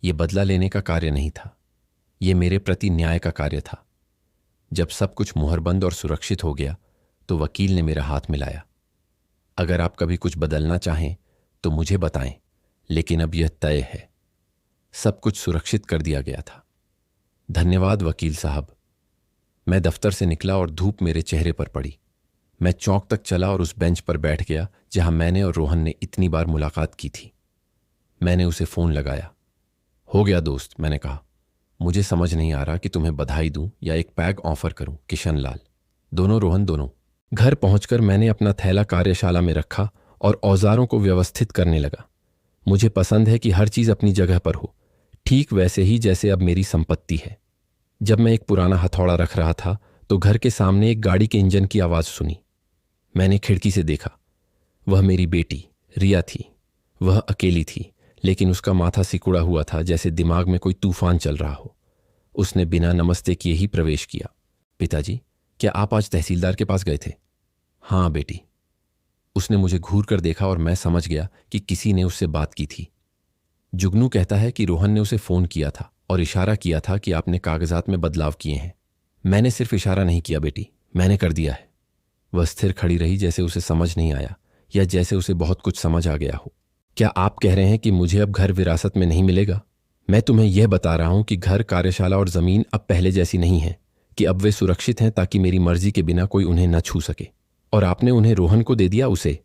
यह बदला लेने का कार्य नहीं था, यह मेरे प्रति न्याय का कार्य था। जब सब कुछ मुहरबंद और सुरक्षित हो गया तो वकील ने मेरा हाथ मिलाया। अगर आप कभी कुछ बदलना चाहें तो मुझे बताएं, लेकिन अब यह तय है। सब कुछ सुरक्षित कर दिया गया था। धन्यवाद वकील साहब। मैं दफ्तर से निकला और धूप मेरे चेहरे पर पड़ी। मैं चौक तक चला और उस बेंच पर बैठ गया जहां मैंने और रोहन ने इतनी बार मुलाकात की थी। मैंने उसे फोन लगाया। हो गया दोस्त, मैंने कहा। मुझे समझ नहीं आ रहा कि तुम्हें बधाई दूं या एक पैग ऑफर करूं, किशन लाल। दोनों रोहन, दोनों। घर पहुंचकर मैंने अपना थैला कार्यशाला में रखा और औजारों को व्यवस्थित करने लगा। मुझे पसंद है कि हर चीज अपनी जगह पर हो, ठीक वैसे ही जैसे अब मेरी संपत्ति है। जब मैं एक पुराना हथौड़ा रख रहा था तो घर के सामने एक गाड़ी के इंजन की आवाज सुनी। मैंने खिड़की से देखा। वह मेरी बेटी रिया थी। वह अकेली थी, लेकिन उसका माथा सिकुड़ा हुआ था जैसे दिमाग में कोई तूफान चल रहा हो। उसने बिना नमस्ते किए ही प्रवेश किया। पिताजी, क्या आप आज तहसीलदार के पास गए थे? हाँ बेटी। उसने मुझे घूर कर देखा और मैं समझ गया कि किसी ने उससे बात की थी। जुगनू कहता है कि रोहन ने उसे फोन किया था और इशारा किया था कि आपने कागजात में बदलाव किए हैं। मैंने सिर्फ इशारा नहीं किया बेटी, मैंने कर दिया है। वह स्थिर खड़ी रही, जैसे उसे समझ नहीं आया या जैसे उसे बहुत कुछ समझ आ गया हो। क्या आप कह रहे हैं कि मुझे अब घर विरासत में नहीं मिलेगा? मैं तुम्हें यह बता रहा हूं कि घर, कार्यशाला और जमीन अब पहले जैसी नहीं है, कि अब वे सुरक्षित हैं ताकि मेरी मर्जी के बिना कोई उन्हें न छू सके। और आपने उन्हें रोहन को दे दिया? उसे?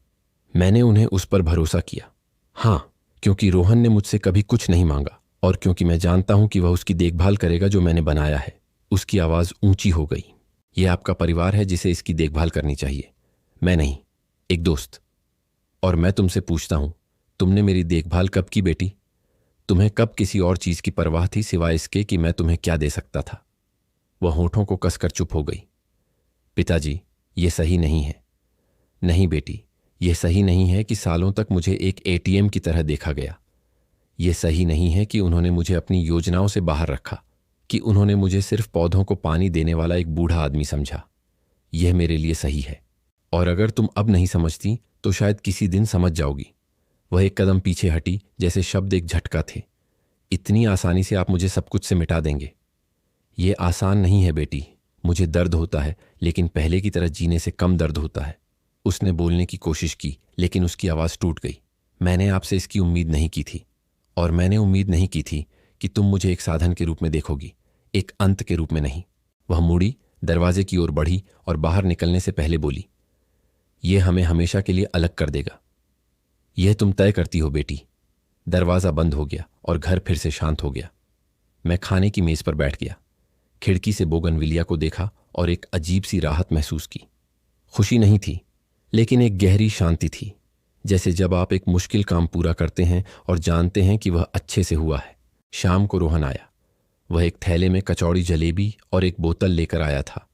मैंने उन्हें उस पर भरोसा किया। हाँ, क्योंकि रोहन ने मुझसे कभी कुछ नहीं मांगा और क्योंकि मैं जानता हूं कि वह उसकी देखभाल करेगा जो मैंने बनाया है। उसकी आवाज ऊंची हो गई। यह आपका परिवार है जिसे इसकी देखभाल करनी चाहिए, मैं नहीं, एक दोस्त। और मैं तुमसे पूछता हूं, तुमने मेरी देखभाल कब की बेटी? तुम्हें कब किसी और चीज की परवाह थी सिवाय इसके कि मैं तुम्हें क्या दे सकता था? वह होठों को कसकर चुप हो गई। पिताजी, ये सही नहीं है। नहीं बेटी, यह सही नहीं है कि सालों तक मुझे एक एटीएम की तरह देखा गया। यह सही नहीं है कि उन्होंने मुझे अपनी योजनाओं से बाहर रखा, कि उन्होंने मुझे सिर्फ पौधों को पानी देने वाला एक बूढ़ा आदमी समझा। यह मेरे लिए सही है, और अगर तुम अब नहीं समझती तो शायद किसी दिन समझ जाओगी। वह एक कदम पीछे हटी, जैसे शब्द एक झटका थे। इतनी आसानी से आप मुझे सब कुछ से मिटा देंगे? यह आसान नहीं है बेटी। मुझे दर्द होता है, लेकिन पहले की तरह जीने से कम दर्द होता है। उसने बोलने की कोशिश की, लेकिन उसकी आवाज़ टूट गई। मैंने आपसे इसकी उम्मीद नहीं की थी, और मैंने उम्मीद नहीं की थी कि तुम मुझे एक साधन के रूप में देखोगी, एक अंत के रूप में नहीं। वह मुड़ी, दरवाजे की ओर बढ़ी और बाहर निकलने से पहले बोली, यह हमें हमेशा के लिए अलग कर देगा। यह तुम तय करती हो बेटी। दरवाज़ा बंद हो गया और घर फिर से शांत हो गया। मैं खाने की मेज़ पर बैठ गया, खिड़की से बोगनविलिया को देखा और एक अजीब सी राहत महसूस की। खुशी नहीं थी, लेकिन एक गहरी शांति थी, जैसे जब आप एक मुश्किल काम पूरा करते हैं और जानते हैं कि वह अच्छे से हुआ है। शाम को रोहन आया। वह एक थैले में कचौड़ी जलेबी और एक बोतल लेकर आया था।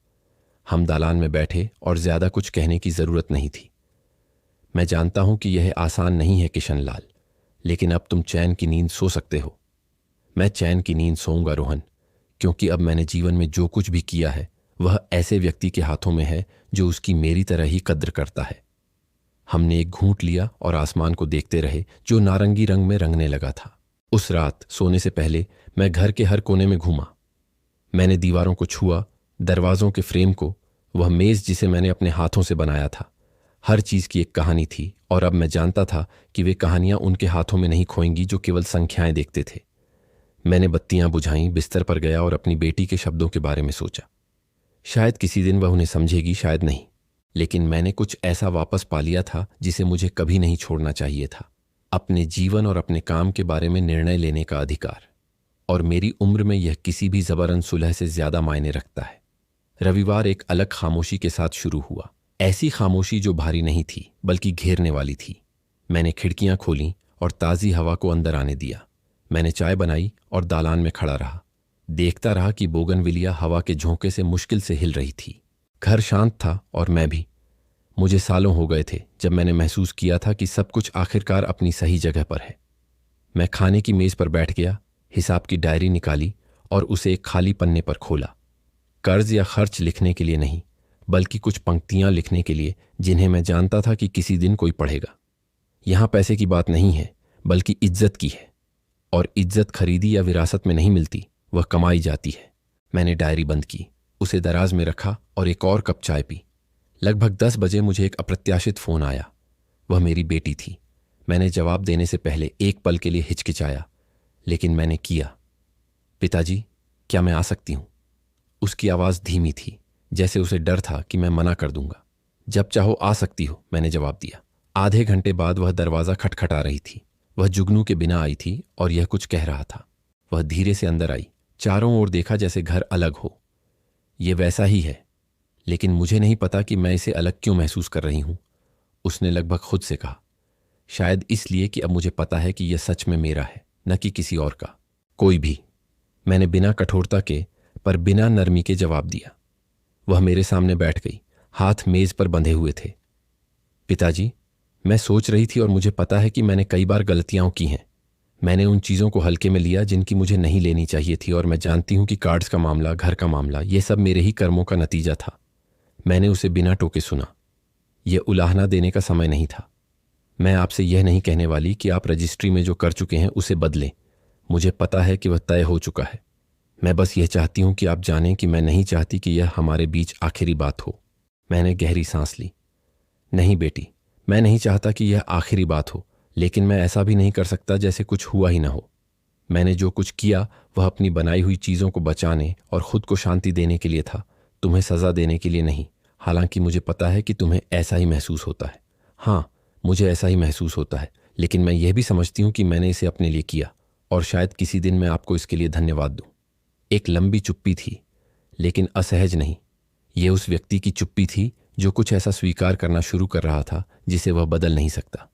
हम दालान में बैठे और ज्यादा कुछ कहने की जरूरत नहीं थी। मैं जानता हूं कि यह आसान नहीं है किशन लाल, लेकिन अब तुम चैन की नींद सो सकते हो। मैं चैन की नींद सोऊंगा रोहन, क्योंकि अब मैंने जीवन में जो कुछ भी किया है वह ऐसे व्यक्ति के हाथों में है जो उसकी मेरी तरह ही कद्र करता है। हमने एक घूंट लिया और आसमान को देखते रहे, जो नारंगी रंग में रंगने लगा था। उस रात सोने से पहले मैं घर के हर कोने में घूमा। मैंने दीवारों को छुआ, दरवाजों के फ्रेम को, वह मेज जिसे मैंने अपने हाथों से बनाया था। हर चीज की एक कहानी थी, और अब मैं जानता था कि वे कहानियां उनके हाथों में नहीं खोएंगी जो केवल संख्याएं देखते थे। मैंने बत्तियां बुझाईं, बिस्तर पर गया और अपनी बेटी के शब्दों के बारे में सोचा। शायद किसी दिन वह उन्हें समझेगी, शायद नहीं, लेकिन मैंने कुछ ऐसा वापस पा लिया था जिसे मुझे कभी नहीं छोड़ना चाहिए था। अपने जीवन और अपने काम के बारे में निर्णय लेने का अधिकार। और मेरी उम्र में यह किसी भी जबरन सुलह से ज्यादा मायने रखता है। रविवार एक अलग खामोशी के साथ शुरू हुआ, ऐसी खामोशी जो भारी नहीं थी बल्कि घेरने वाली थी। मैंने खिड़कियां खोलीं और ताज़ी हवा को अंदर आने दिया। मैंने चाय बनाई और दालान में खड़ा रहा, देखता रहा कि बोगनविलिया हवा के झोंके से मुश्किल से हिल रही थी। घर शांत था और मैं भी। मुझे सालों हो गए थे जब मैंने महसूस किया था कि सब कुछ आखिरकार अपनी सही जगह पर है। मैं खाने की मेज पर बैठ गया, हिसाब की डायरी निकाली और उसे एक खाली पन्ने पर खोला। कर्ज या खर्च लिखने के लिए नहीं, बल्कि कुछ पंक्तियां लिखने के लिए जिन्हें मैं जानता था कि किसी दिन कोई पढ़ेगा। यहां पैसे की बात नहीं है, बल्कि इज्जत की है, और इज्जत खरीदी या विरासत में नहीं मिलती, वह कमाई जाती है। मैंने डायरी बंद की, उसे दराज में रखा और एक और कप चाय पी। लगभग 10 बजे मुझे एक अप्रत्याशित फोन आया। वह मेरी बेटी थी। मैंने जवाब देने से पहले एक पल के लिए हिचकिचाया, लेकिन मैंने किया। पिताजी, क्या मैं आ सकती हूं? उसकी आवाज धीमी थी, जैसे उसे डर था कि मैं मना कर दूंगा। जब चाहो आ सकती हो, मैंने जवाब दिया। आधे घंटे बाद वह दरवाजा खटखटा रही थी। वह जुगनू के बिना आई थी और यह कुछ कह रहा था। वह धीरे से अंदर आई, चारों ओर देखा जैसे घर अलग हो। यह वैसा ही है, लेकिन मुझे नहीं पता कि मैं इसे अलग क्यों महसूस कर रही हूं। उसने लगभग खुद से कहा, शायद इसलिए कि अब मुझे पता है कि यह सच में मेरा है, न कि किसी और का। कोई भी। मैंने बिना कठोरता के पर बिना नरमी के जवाब दिया। वह मेरे सामने बैठ गई, हाथ मेज पर बंधे हुए थे। पिताजी, मैं सोच रही थी और मुझे पता है कि मैंने कई बार गलतियां की हैं। मैंने उन चीज़ों को हल्के में लिया जिनकी मुझे नहीं लेनी चाहिए थी, और मैं जानती हूं कि कार्ड्स का मामला, घर का मामला, यह सब मेरे ही कर्मों का नतीजा था। मैंने उसे बिना टोके सुना। यह उलाहना देने का समय नहीं था। मैं आपसे यह नहीं कहने वाली कि आप रजिस्ट्री में जो कर चुके हैं उसे बदलें। मुझे पता है कि वह तय हो चुका है। मैं बस यह चाहती हूं कि आप जानें कि मैं नहीं चाहती कि यह हमारे बीच आखिरी बात हो। मैंने गहरी सांस ली। नहीं बेटी, मैं नहीं चाहता कि यह आखिरी बात हो, लेकिन मैं ऐसा भी नहीं कर सकता जैसे कुछ हुआ ही ना हो। मैंने जो कुछ किया वह अपनी बनाई हुई चीज़ों को बचाने और खुद को शांति देने के लिए था, तुम्हें सज़ा देने के लिए नहीं। हालांकि मुझे पता है कि तुम्हें ऐसा ही महसूस होता है। हाँ, मुझे ऐसा ही महसूस होता है, लेकिन मैं यह भी समझती हूँ कि मैंने इसे अपने लिए किया, और शायद किसी दिन मैं आपको इसके लिए धन्यवाद दूँ। एक लंबी चुप्पी थी, लेकिन असहज नहीं। यह उस व्यक्ति की चुप्पी थी जो कुछ ऐसा स्वीकार करना शुरू कर रहा था जिसे वह बदल नहीं सकता।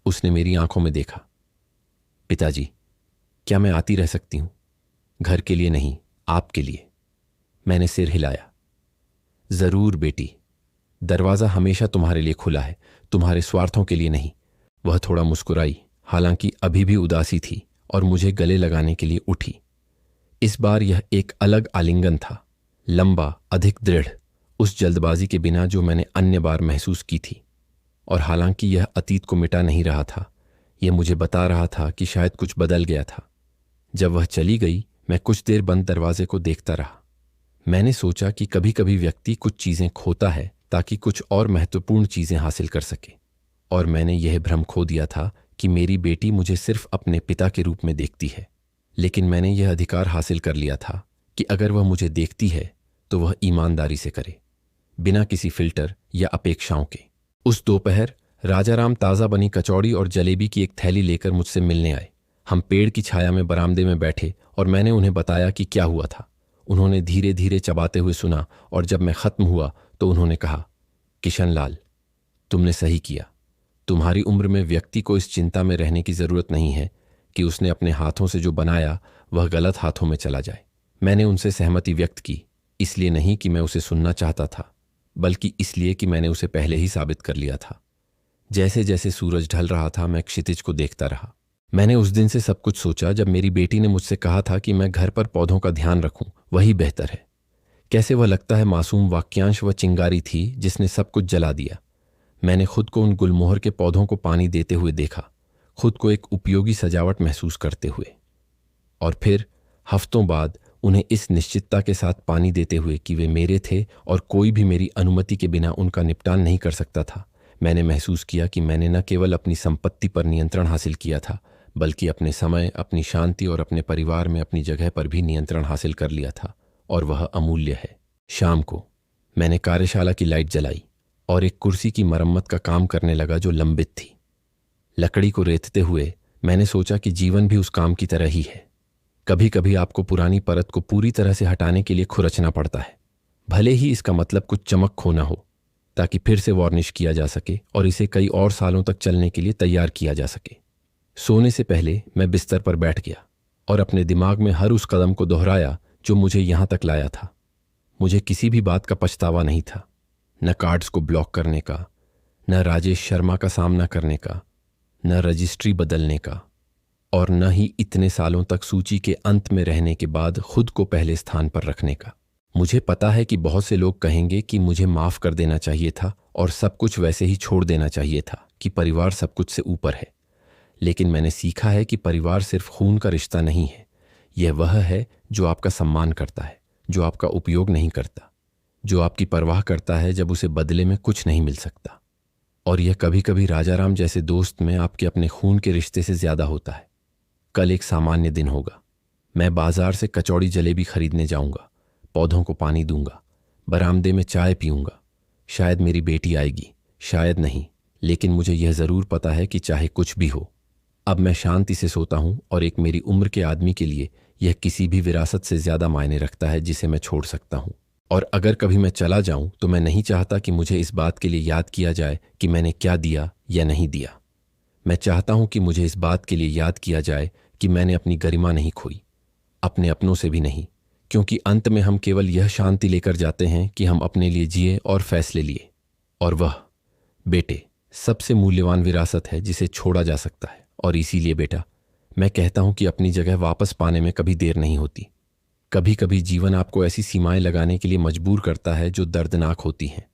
उसने मेरी आंखों में देखा। पिताजी, क्या मैं आती रह सकती हूँ? घर के लिए नहीं, आपके लिए। मैंने सिर हिलाया। जरूर बेटी, दरवाज़ा हमेशा तुम्हारे लिए खुला है, तुम्हारे स्वार्थों के लिए नहीं। वह थोड़ा मुस्कुराई, हालांकि अभी भी उदासी थी, और मुझे गले लगाने के लिए उठी। इस बार यह एक अलग आलिंगन था, लंबा, अधिक दृढ़, उस जल्दबाजी के बिना जो मैंने अन्य बार महसूस की थी। और हालांकि यह अतीत को मिटा नहीं रहा था, यह मुझे बता रहा था कि शायद कुछ बदल गया था। जब वह चली गई, मैं कुछ देर बंद दरवाजे को देखता रहा। मैंने सोचा कि कभी कभी व्यक्ति कुछ चीजें खोता है ताकि कुछ और महत्वपूर्ण चीजें हासिल कर सके, और मैंने यह भ्रम खो दिया था कि मेरी बेटी मुझे सिर्फ अपने पिता के रूप में देखती है। लेकिन मैंने यह अधिकार हासिल कर लिया था कि अगर वह मुझे देखती है तो वह ईमानदारी से करे, बिना किसी फिल्टर या अपेक्षाओं के। उस दोपहर राजाराम ताज़ा बनी कचौड़ी और जलेबी की एक थैली लेकर मुझसे मिलने आए। हम पेड़ की छाया में बरामदे में बैठे और मैंने उन्हें बताया कि क्या हुआ था। उन्होंने धीरे धीरे चबाते हुए सुना, और जब मैं ख़त्म हुआ तो उन्होंने कहा, किशन लाल, तुमने सही किया। तुम्हारी उम्र में व्यक्ति को इस चिंता में रहने की ज़रूरत नहीं है कि उसने अपने हाथों से जो बनाया वह गलत हाथों में चला जाए। मैंने उनसे सहमति व्यक्त की, इसलिए नहीं कि मैं उसे सुनना चाहता था, बल्कि इसलिए कि मैंने उसे पहले ही साबित कर लिया था। जैसे जैसे सूरज ढल रहा था, मैं क्षितिज को देखता रहा। मैंने उस दिन से सब कुछ सोचा जब मेरी बेटी ने मुझसे कहा था कि मैं घर पर पौधों का ध्यान रखूं, वही बेहतर है। कैसे वह लगता है मासूम वाक्यांश व चिंगारी थी जिसने सब कुछ जला दिया। मैंने खुद को उन गुलमोहर के पौधों को पानी देते हुए देखा, खुद को एक उपयोगी सजावट महसूस करते हुए, और फिर हफ्तों बाद उन्हें इस निश्चितता के साथ पानी देते हुए कि वे मेरे थे और कोई भी मेरी अनुमति के बिना उनका निपटान नहीं कर सकता था। मैंने महसूस किया कि मैंने न केवल अपनी संपत्ति पर नियंत्रण हासिल किया था, बल्कि अपने समय, अपनी शांति और अपने परिवार में अपनी जगह पर भी नियंत्रण हासिल कर लिया था, और वह अमूल्य है। शाम को मैंने कार्यशाला की लाइट जलाई और एक कुर्सी की मरम्मत का काम करने लगा जो लंबित थी। लकड़ी को रेतते हुए मैंने सोचा कि जीवन भी उस काम की तरह ही है। कभी कभी आपको पुरानी परत को पूरी तरह से हटाने के लिए खुरचना पड़ता है, भले ही इसका मतलब कुछ चमक खोना हो, ताकि फिर से वार्निश किया जा सके और इसे कई और सालों तक चलने के लिए तैयार किया जा सके। सोने से पहले मैं बिस्तर पर बैठ गया और अपने दिमाग में हर उस कदम को दोहराया जो मुझे यहां तक लाया था। मुझे किसी भी बात का पछतावा नहीं था, न कार्ड्स को ब्लॉक करने का, न राजेश शर्मा का सामना करने का, न रजिस्ट्री बदलने का, और न ही इतने सालों तक सूची के अंत में रहने के बाद खुद को पहले स्थान पर रखने का। मुझे पता है कि बहुत से लोग कहेंगे कि मुझे माफ कर देना चाहिए था और सब कुछ वैसे ही छोड़ देना चाहिए था, कि परिवार सब कुछ से ऊपर है। लेकिन मैंने सीखा है कि परिवार सिर्फ खून का रिश्ता नहीं है। यह वह है जो आपका सम्मान करता है, जो आपका उपयोग नहीं करता, जो आपकी परवाह करता है जब उसे बदले में कुछ नहीं मिल सकता। और यह कभी कभी राजाराम जैसे दोस्त में आपके अपने खून के रिश्ते से ज्यादा होता है। कल एक सामान्य दिन होगा। मैं बाजार से कचौड़ी जलेबी खरीदने जाऊंगा, पौधों को पानी दूंगा, बरामदे में चाय पीऊंगा। शायद मेरी बेटी आएगी, शायद नहीं, लेकिन मुझे यह जरूर पता है कि चाहे कुछ भी हो, अब मैं शांति से सोता हूं, और एक मेरी उम्र के आदमी के लिए यह किसी भी विरासत से ज्यादा मायने रखता है जिसे मैं छोड़ सकता हूं। और अगर कभी मैं चला जाऊं तो मैं नहीं चाहता कि मुझे इस बात के लिए याद किया जाए कि मैंने क्या दिया या नहीं दिया। मैं चाहता हूं कि मुझे इस बात के लिए याद किया जाए कि मैंने अपनी गरिमा नहीं खोई, अपने अपनों से भी नहीं, क्योंकि अंत में हम केवल यह शांति लेकर जाते हैं कि हम अपने लिए जिए और फैसले लिए। और वह, बेटे, सबसे मूल्यवान विरासत है जिसे छोड़ा जा सकता है। और इसीलिए बेटा, मैं कहता हूं कि अपनी जगह वापस पाने में कभी देर नहीं होती। कभी कभी जीवन आपको ऐसी सीमाएं लगाने के लिए मजबूर करता है जो दर्दनाक होती हैं,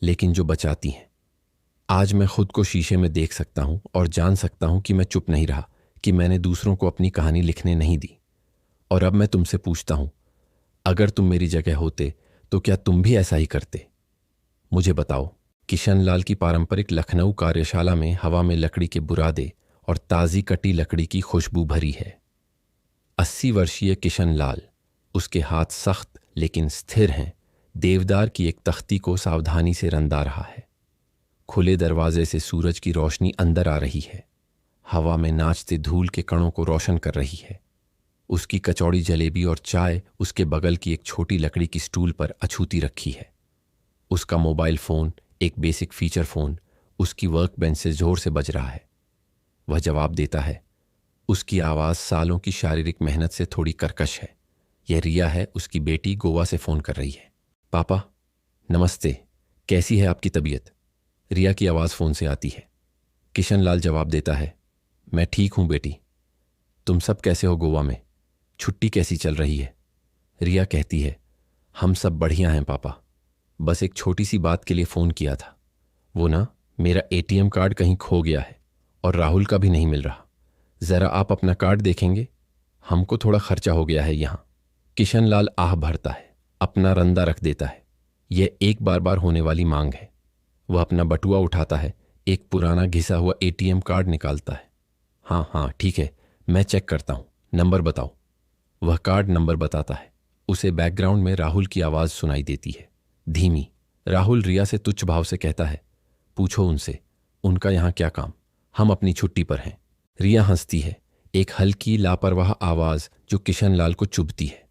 लेकिन जो बचाती हैं। आज मैं खुद को शीशे में देख सकता हूं और जान सकता हूं कि मैं चुप नहीं रहा, कि मैंने दूसरों को अपनी कहानी लिखने नहीं दी। और अब मैं तुमसे पूछता हूं, अगर तुम मेरी जगह होते तो क्या तुम भी ऐसा ही करते? मुझे बताओ। किशन लाल की पारंपरिक लखनऊ कार्यशाला में हवा में लकड़ी के बुरादे और ताज़ी कटी लकड़ी की खुशबू भरी है। 80 वर्षीय किशन लाल, उसके हाथ सख्त लेकिन स्थिर हैं, देवदार की एक तख्ती को सावधानी से रंधा रहा है। खुले दरवाजे से सूरज की रोशनी अंदर आ रही है, हवा में नाचते धूल के कणों को रोशन कर रही है। उसकी कचौड़ी जलेबी और चाय उसके बगल की एक छोटी लकड़ी की स्टूल पर अछूती रखी है। उसका मोबाइल फोन, एक बेसिक फीचर फोन, उसकी वर्क बेंच से जोर से बज रहा है। वह जवाब देता है, उसकी आवाज़ सालों की शारीरिक मेहनत से थोड़ी कर्कश है। यह रिया है, उसकी बेटी गोवा से फ़ोन कर रही है। पापा नमस्ते, कैसी है आपकी तबीयत? रिया की आवाज़ फ़ोन से आती है। किशन लाल जवाब देता है, मैं ठीक हूँ बेटी, तुम सब कैसे हो? गोवा में छुट्टी कैसी चल रही है? रिया कहती है, हम सब बढ़िया हैं पापा, बस एक छोटी सी बात के लिए फ़ोन किया था। वो ना, मेरा एटीएम कार्ड कहीं खो गया है और राहुल का भी नहीं मिल रहा। ज़रा आप अपना कार्ड देखेंगे? हमको थोड़ा खर्चा हो गया है यहाँ। किशन लाल आह भरता है, अपना रंदा रख देता है। यह एक बार बार होने वाली मांग है। वह अपना बटुआ उठाता है, एक पुराना घिसा हुआ एटीएम कार्ड निकालता है। हाँ हाँ ठीक है, मैं चेक करता हूँ, नंबर बताओ। वह कार्ड नंबर बताता है। उसे बैकग्राउंड में राहुल की आवाज़ सुनाई देती है, धीमी। राहुल रिया से तुच्छ भाव से कहता है, पूछो उनसे, उनका यहाँ क्या काम, हम अपनी छुट्टी पर हैं। रिया हंसती है, एक हल्की लापरवाह आवाज़ जो किशन लाल को चुभती है।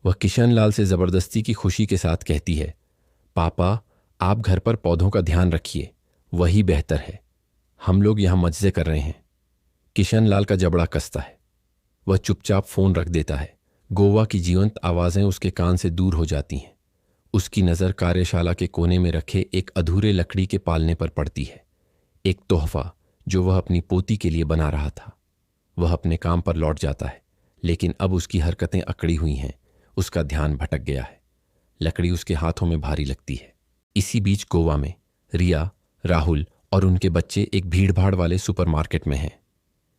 वह किशन लाल से ज़बरदस्ती की खुशी के साथ कहती है, पापा आप घर पर पौधों का ध्यान रखिए, वही बेहतर है, हम लोग यहाँ मज़े कर रहे हैं। किशन लाल का जबड़ा कसता है। वह चुपचाप फ़ोन रख देता है। गोवा की जीवंत आवाज़ें उसके कान से दूर हो जाती हैं। उसकी नज़र कार्यशाला के कोने में रखे एक अधूरे लकड़ी के पालने पर पड़ती है, एक तोहफा जो वह अपनी पोती के लिए बना रहा था। वह अपने काम पर लौट जाता है, लेकिन अब उसकी हरकतें अकड़ी हुई हैं, उसका ध्यान भटक गया है। लकड़ी उसके हाथों में भारी लगती है। इसी बीच गोवा में रिया, राहुल और उनके बच्चे एक भीड़भाड़ वाले सुपरमार्केट में हैं।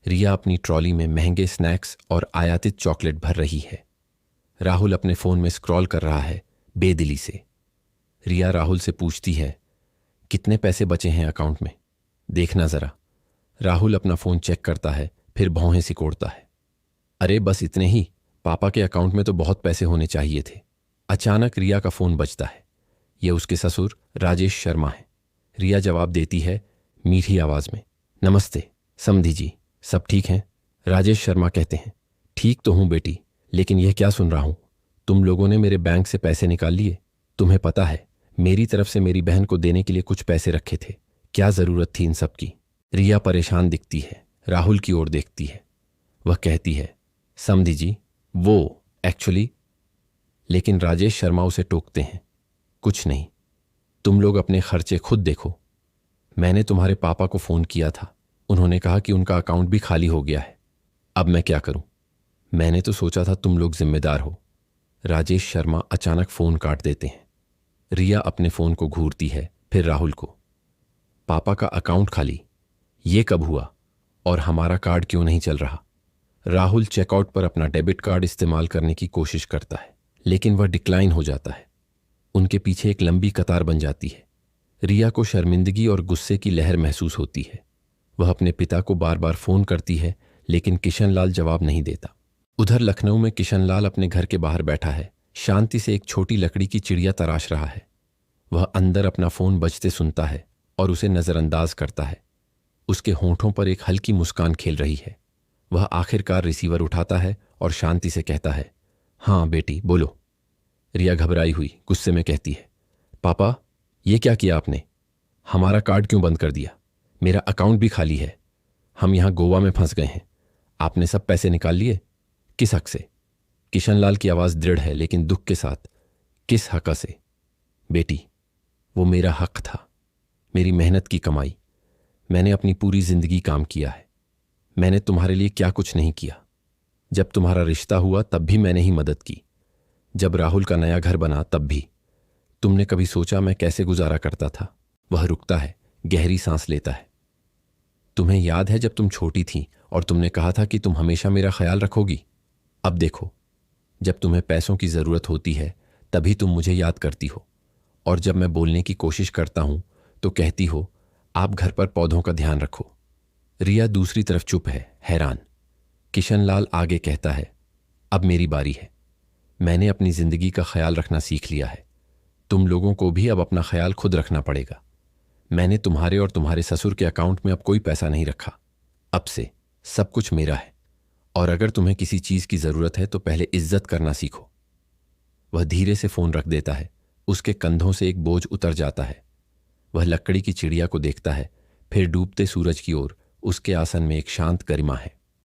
रिया अपनी ट्रॉली में महंगे स्नैक्स और आयातित चॉकलेट भर रही है। राहुल अपने फ़ोन में स्क्रॉल कर रहा है, बेदिली से। रिया राहुल से पूछती है, कितने पैसे बचे हैं अकाउंट में, देखना ज़रा। राहुल अपना फ़ोन चेक करता है, फिर भौहें सिकोड़ता है। अरे बस इतने ही, पापा के अकाउंट में तो बहुत पैसे होने चाहिए थे। अचानक रिया का फ़ोन बजता है। यह उसके ससुर राजेश शर्मा है। रिया जवाब देती है मीठी आवाज़ में, नमस्ते समधी जी, सब ठीक हैं? राजेश शर्मा कहते हैं, ठीक तो हूँ बेटी, लेकिन यह क्या सुन रहा हूँ, तुम लोगों ने मेरे बैंक से पैसे निकाल लिए। तुम्हें पता है मेरी तरफ से मेरी बहन को देने के लिए कुछ पैसे रखे थे, क्या ज़रूरत थी इन सब की? रिया परेशान दिखती है, राहुल की ओर देखती है। वह कहती है, समधी जी वो एक्चुअली। लेकिन राजेश शर्मा उसे टोकते हैं, कुछ नहीं, तुम लोग अपने खर्चे खुद देखो। मैंने तुम्हारे पापा को फ़ोन किया था, उन्होंने कहा कि उनका अकाउंट भी खाली हो गया है। अब मैं क्या करूं? मैंने तो सोचा था तुम लोग जिम्मेदार हो। राजेश शर्मा अचानक फ़ोन काट देते हैं। रिया अपने फ़ोन को घूरती है, फिर राहुल को। पापा का अकाउंट खाली, ये कब हुआ? और हमारा कार्ड क्यों नहीं चल रहा? राहुल चेकआउट पर अपना डेबिट कार्ड इस्तेमाल करने की कोशिश करता है, लेकिन वह डिक्लाइन हो जाता है। उनके पीछे एक लंबी कतार बन जाती है। रिया को शर्मिंदगी और गुस्से की लहर महसूस होती है। वह अपने पिता को बार बार फ़ोन करती है, लेकिन किशन लाल जवाब नहीं देता। उधर लखनऊ में किशन लाल अपने घर के बाहर बैठा है, शांति से एक छोटी लकड़ी की चिड़िया तराश रहा है। वह अंदर अपना फ़ोन बजते सुनता है और उसे नज़रअंदाज करता है। उसके होंठों पर एक हल्की मुस्कान खेल रही है। वह आखिरकार रिसीवर उठाता है और शांति से कहता है, हाँ बेटी बोलो। रिया घबराई हुई गुस्से में कहती है, पापा ये क्या किया आपने? हमारा कार्ड क्यों बंद कर दिया? मेरा अकाउंट भी खाली है, हम यहाँ गोवा में फंस गए हैं। आपने सब पैसे निकाल लिए, किस हक से? किशन लाल की आवाज़ दृढ़ है लेकिन दुख के साथ, किस हक से? बेटी वो मेरा हक था, मेरी मेहनत की कमाई। मैंने अपनी पूरी जिंदगी काम किया है। मैंने तुम्हारे लिए क्या कुछ नहीं किया। जब तुम्हारा रिश्ता हुआ तब भी मैंने ही मदद की। जब राहुल का नया घर बना तब भी। तुमने कभी सोचा मैं कैसे गुजारा करता था? वह रुकता है, गहरी सांस लेता है। तुम्हें याद है जब तुम छोटी थी और तुमने कहा था कि तुम हमेशा मेरा ख्याल रखोगी? अब देखो, जब तुम्हें पैसों की ज़रूरत होती है तभी तुम मुझे याद करती हो, और जब मैं बोलने की कोशिश करता हूं तो कहती हो आप घर पर पौधों का ध्यान रखो। रिया दूसरी तरफ चुप है, हैरान। किशन लाल आगे कहता है, अब मेरी बारी है। मैंने अपनी जिंदगी का ख्याल रखना सीख लिया है। तुम लोगों को भी अब अपना ख्याल खुद रखना पड़ेगा। मैंने तुम्हारे और तुम्हारे ससुर के अकाउंट में अब कोई पैसा नहीं रखा। अब से सब कुछ मेरा है, और अगर तुम्हें किसी चीज़ की ज़रूरत है तो पहले इज्जत करना सीखो। वह धीरे से फ़ोन रख देता है। उसके कंधों से एक बोझ उतर जाता है। वह लकड़ी की चिड़िया को देखता है, फिर डूबते सूरज की ओर। उसके आसन में एक शांत गरिमा है।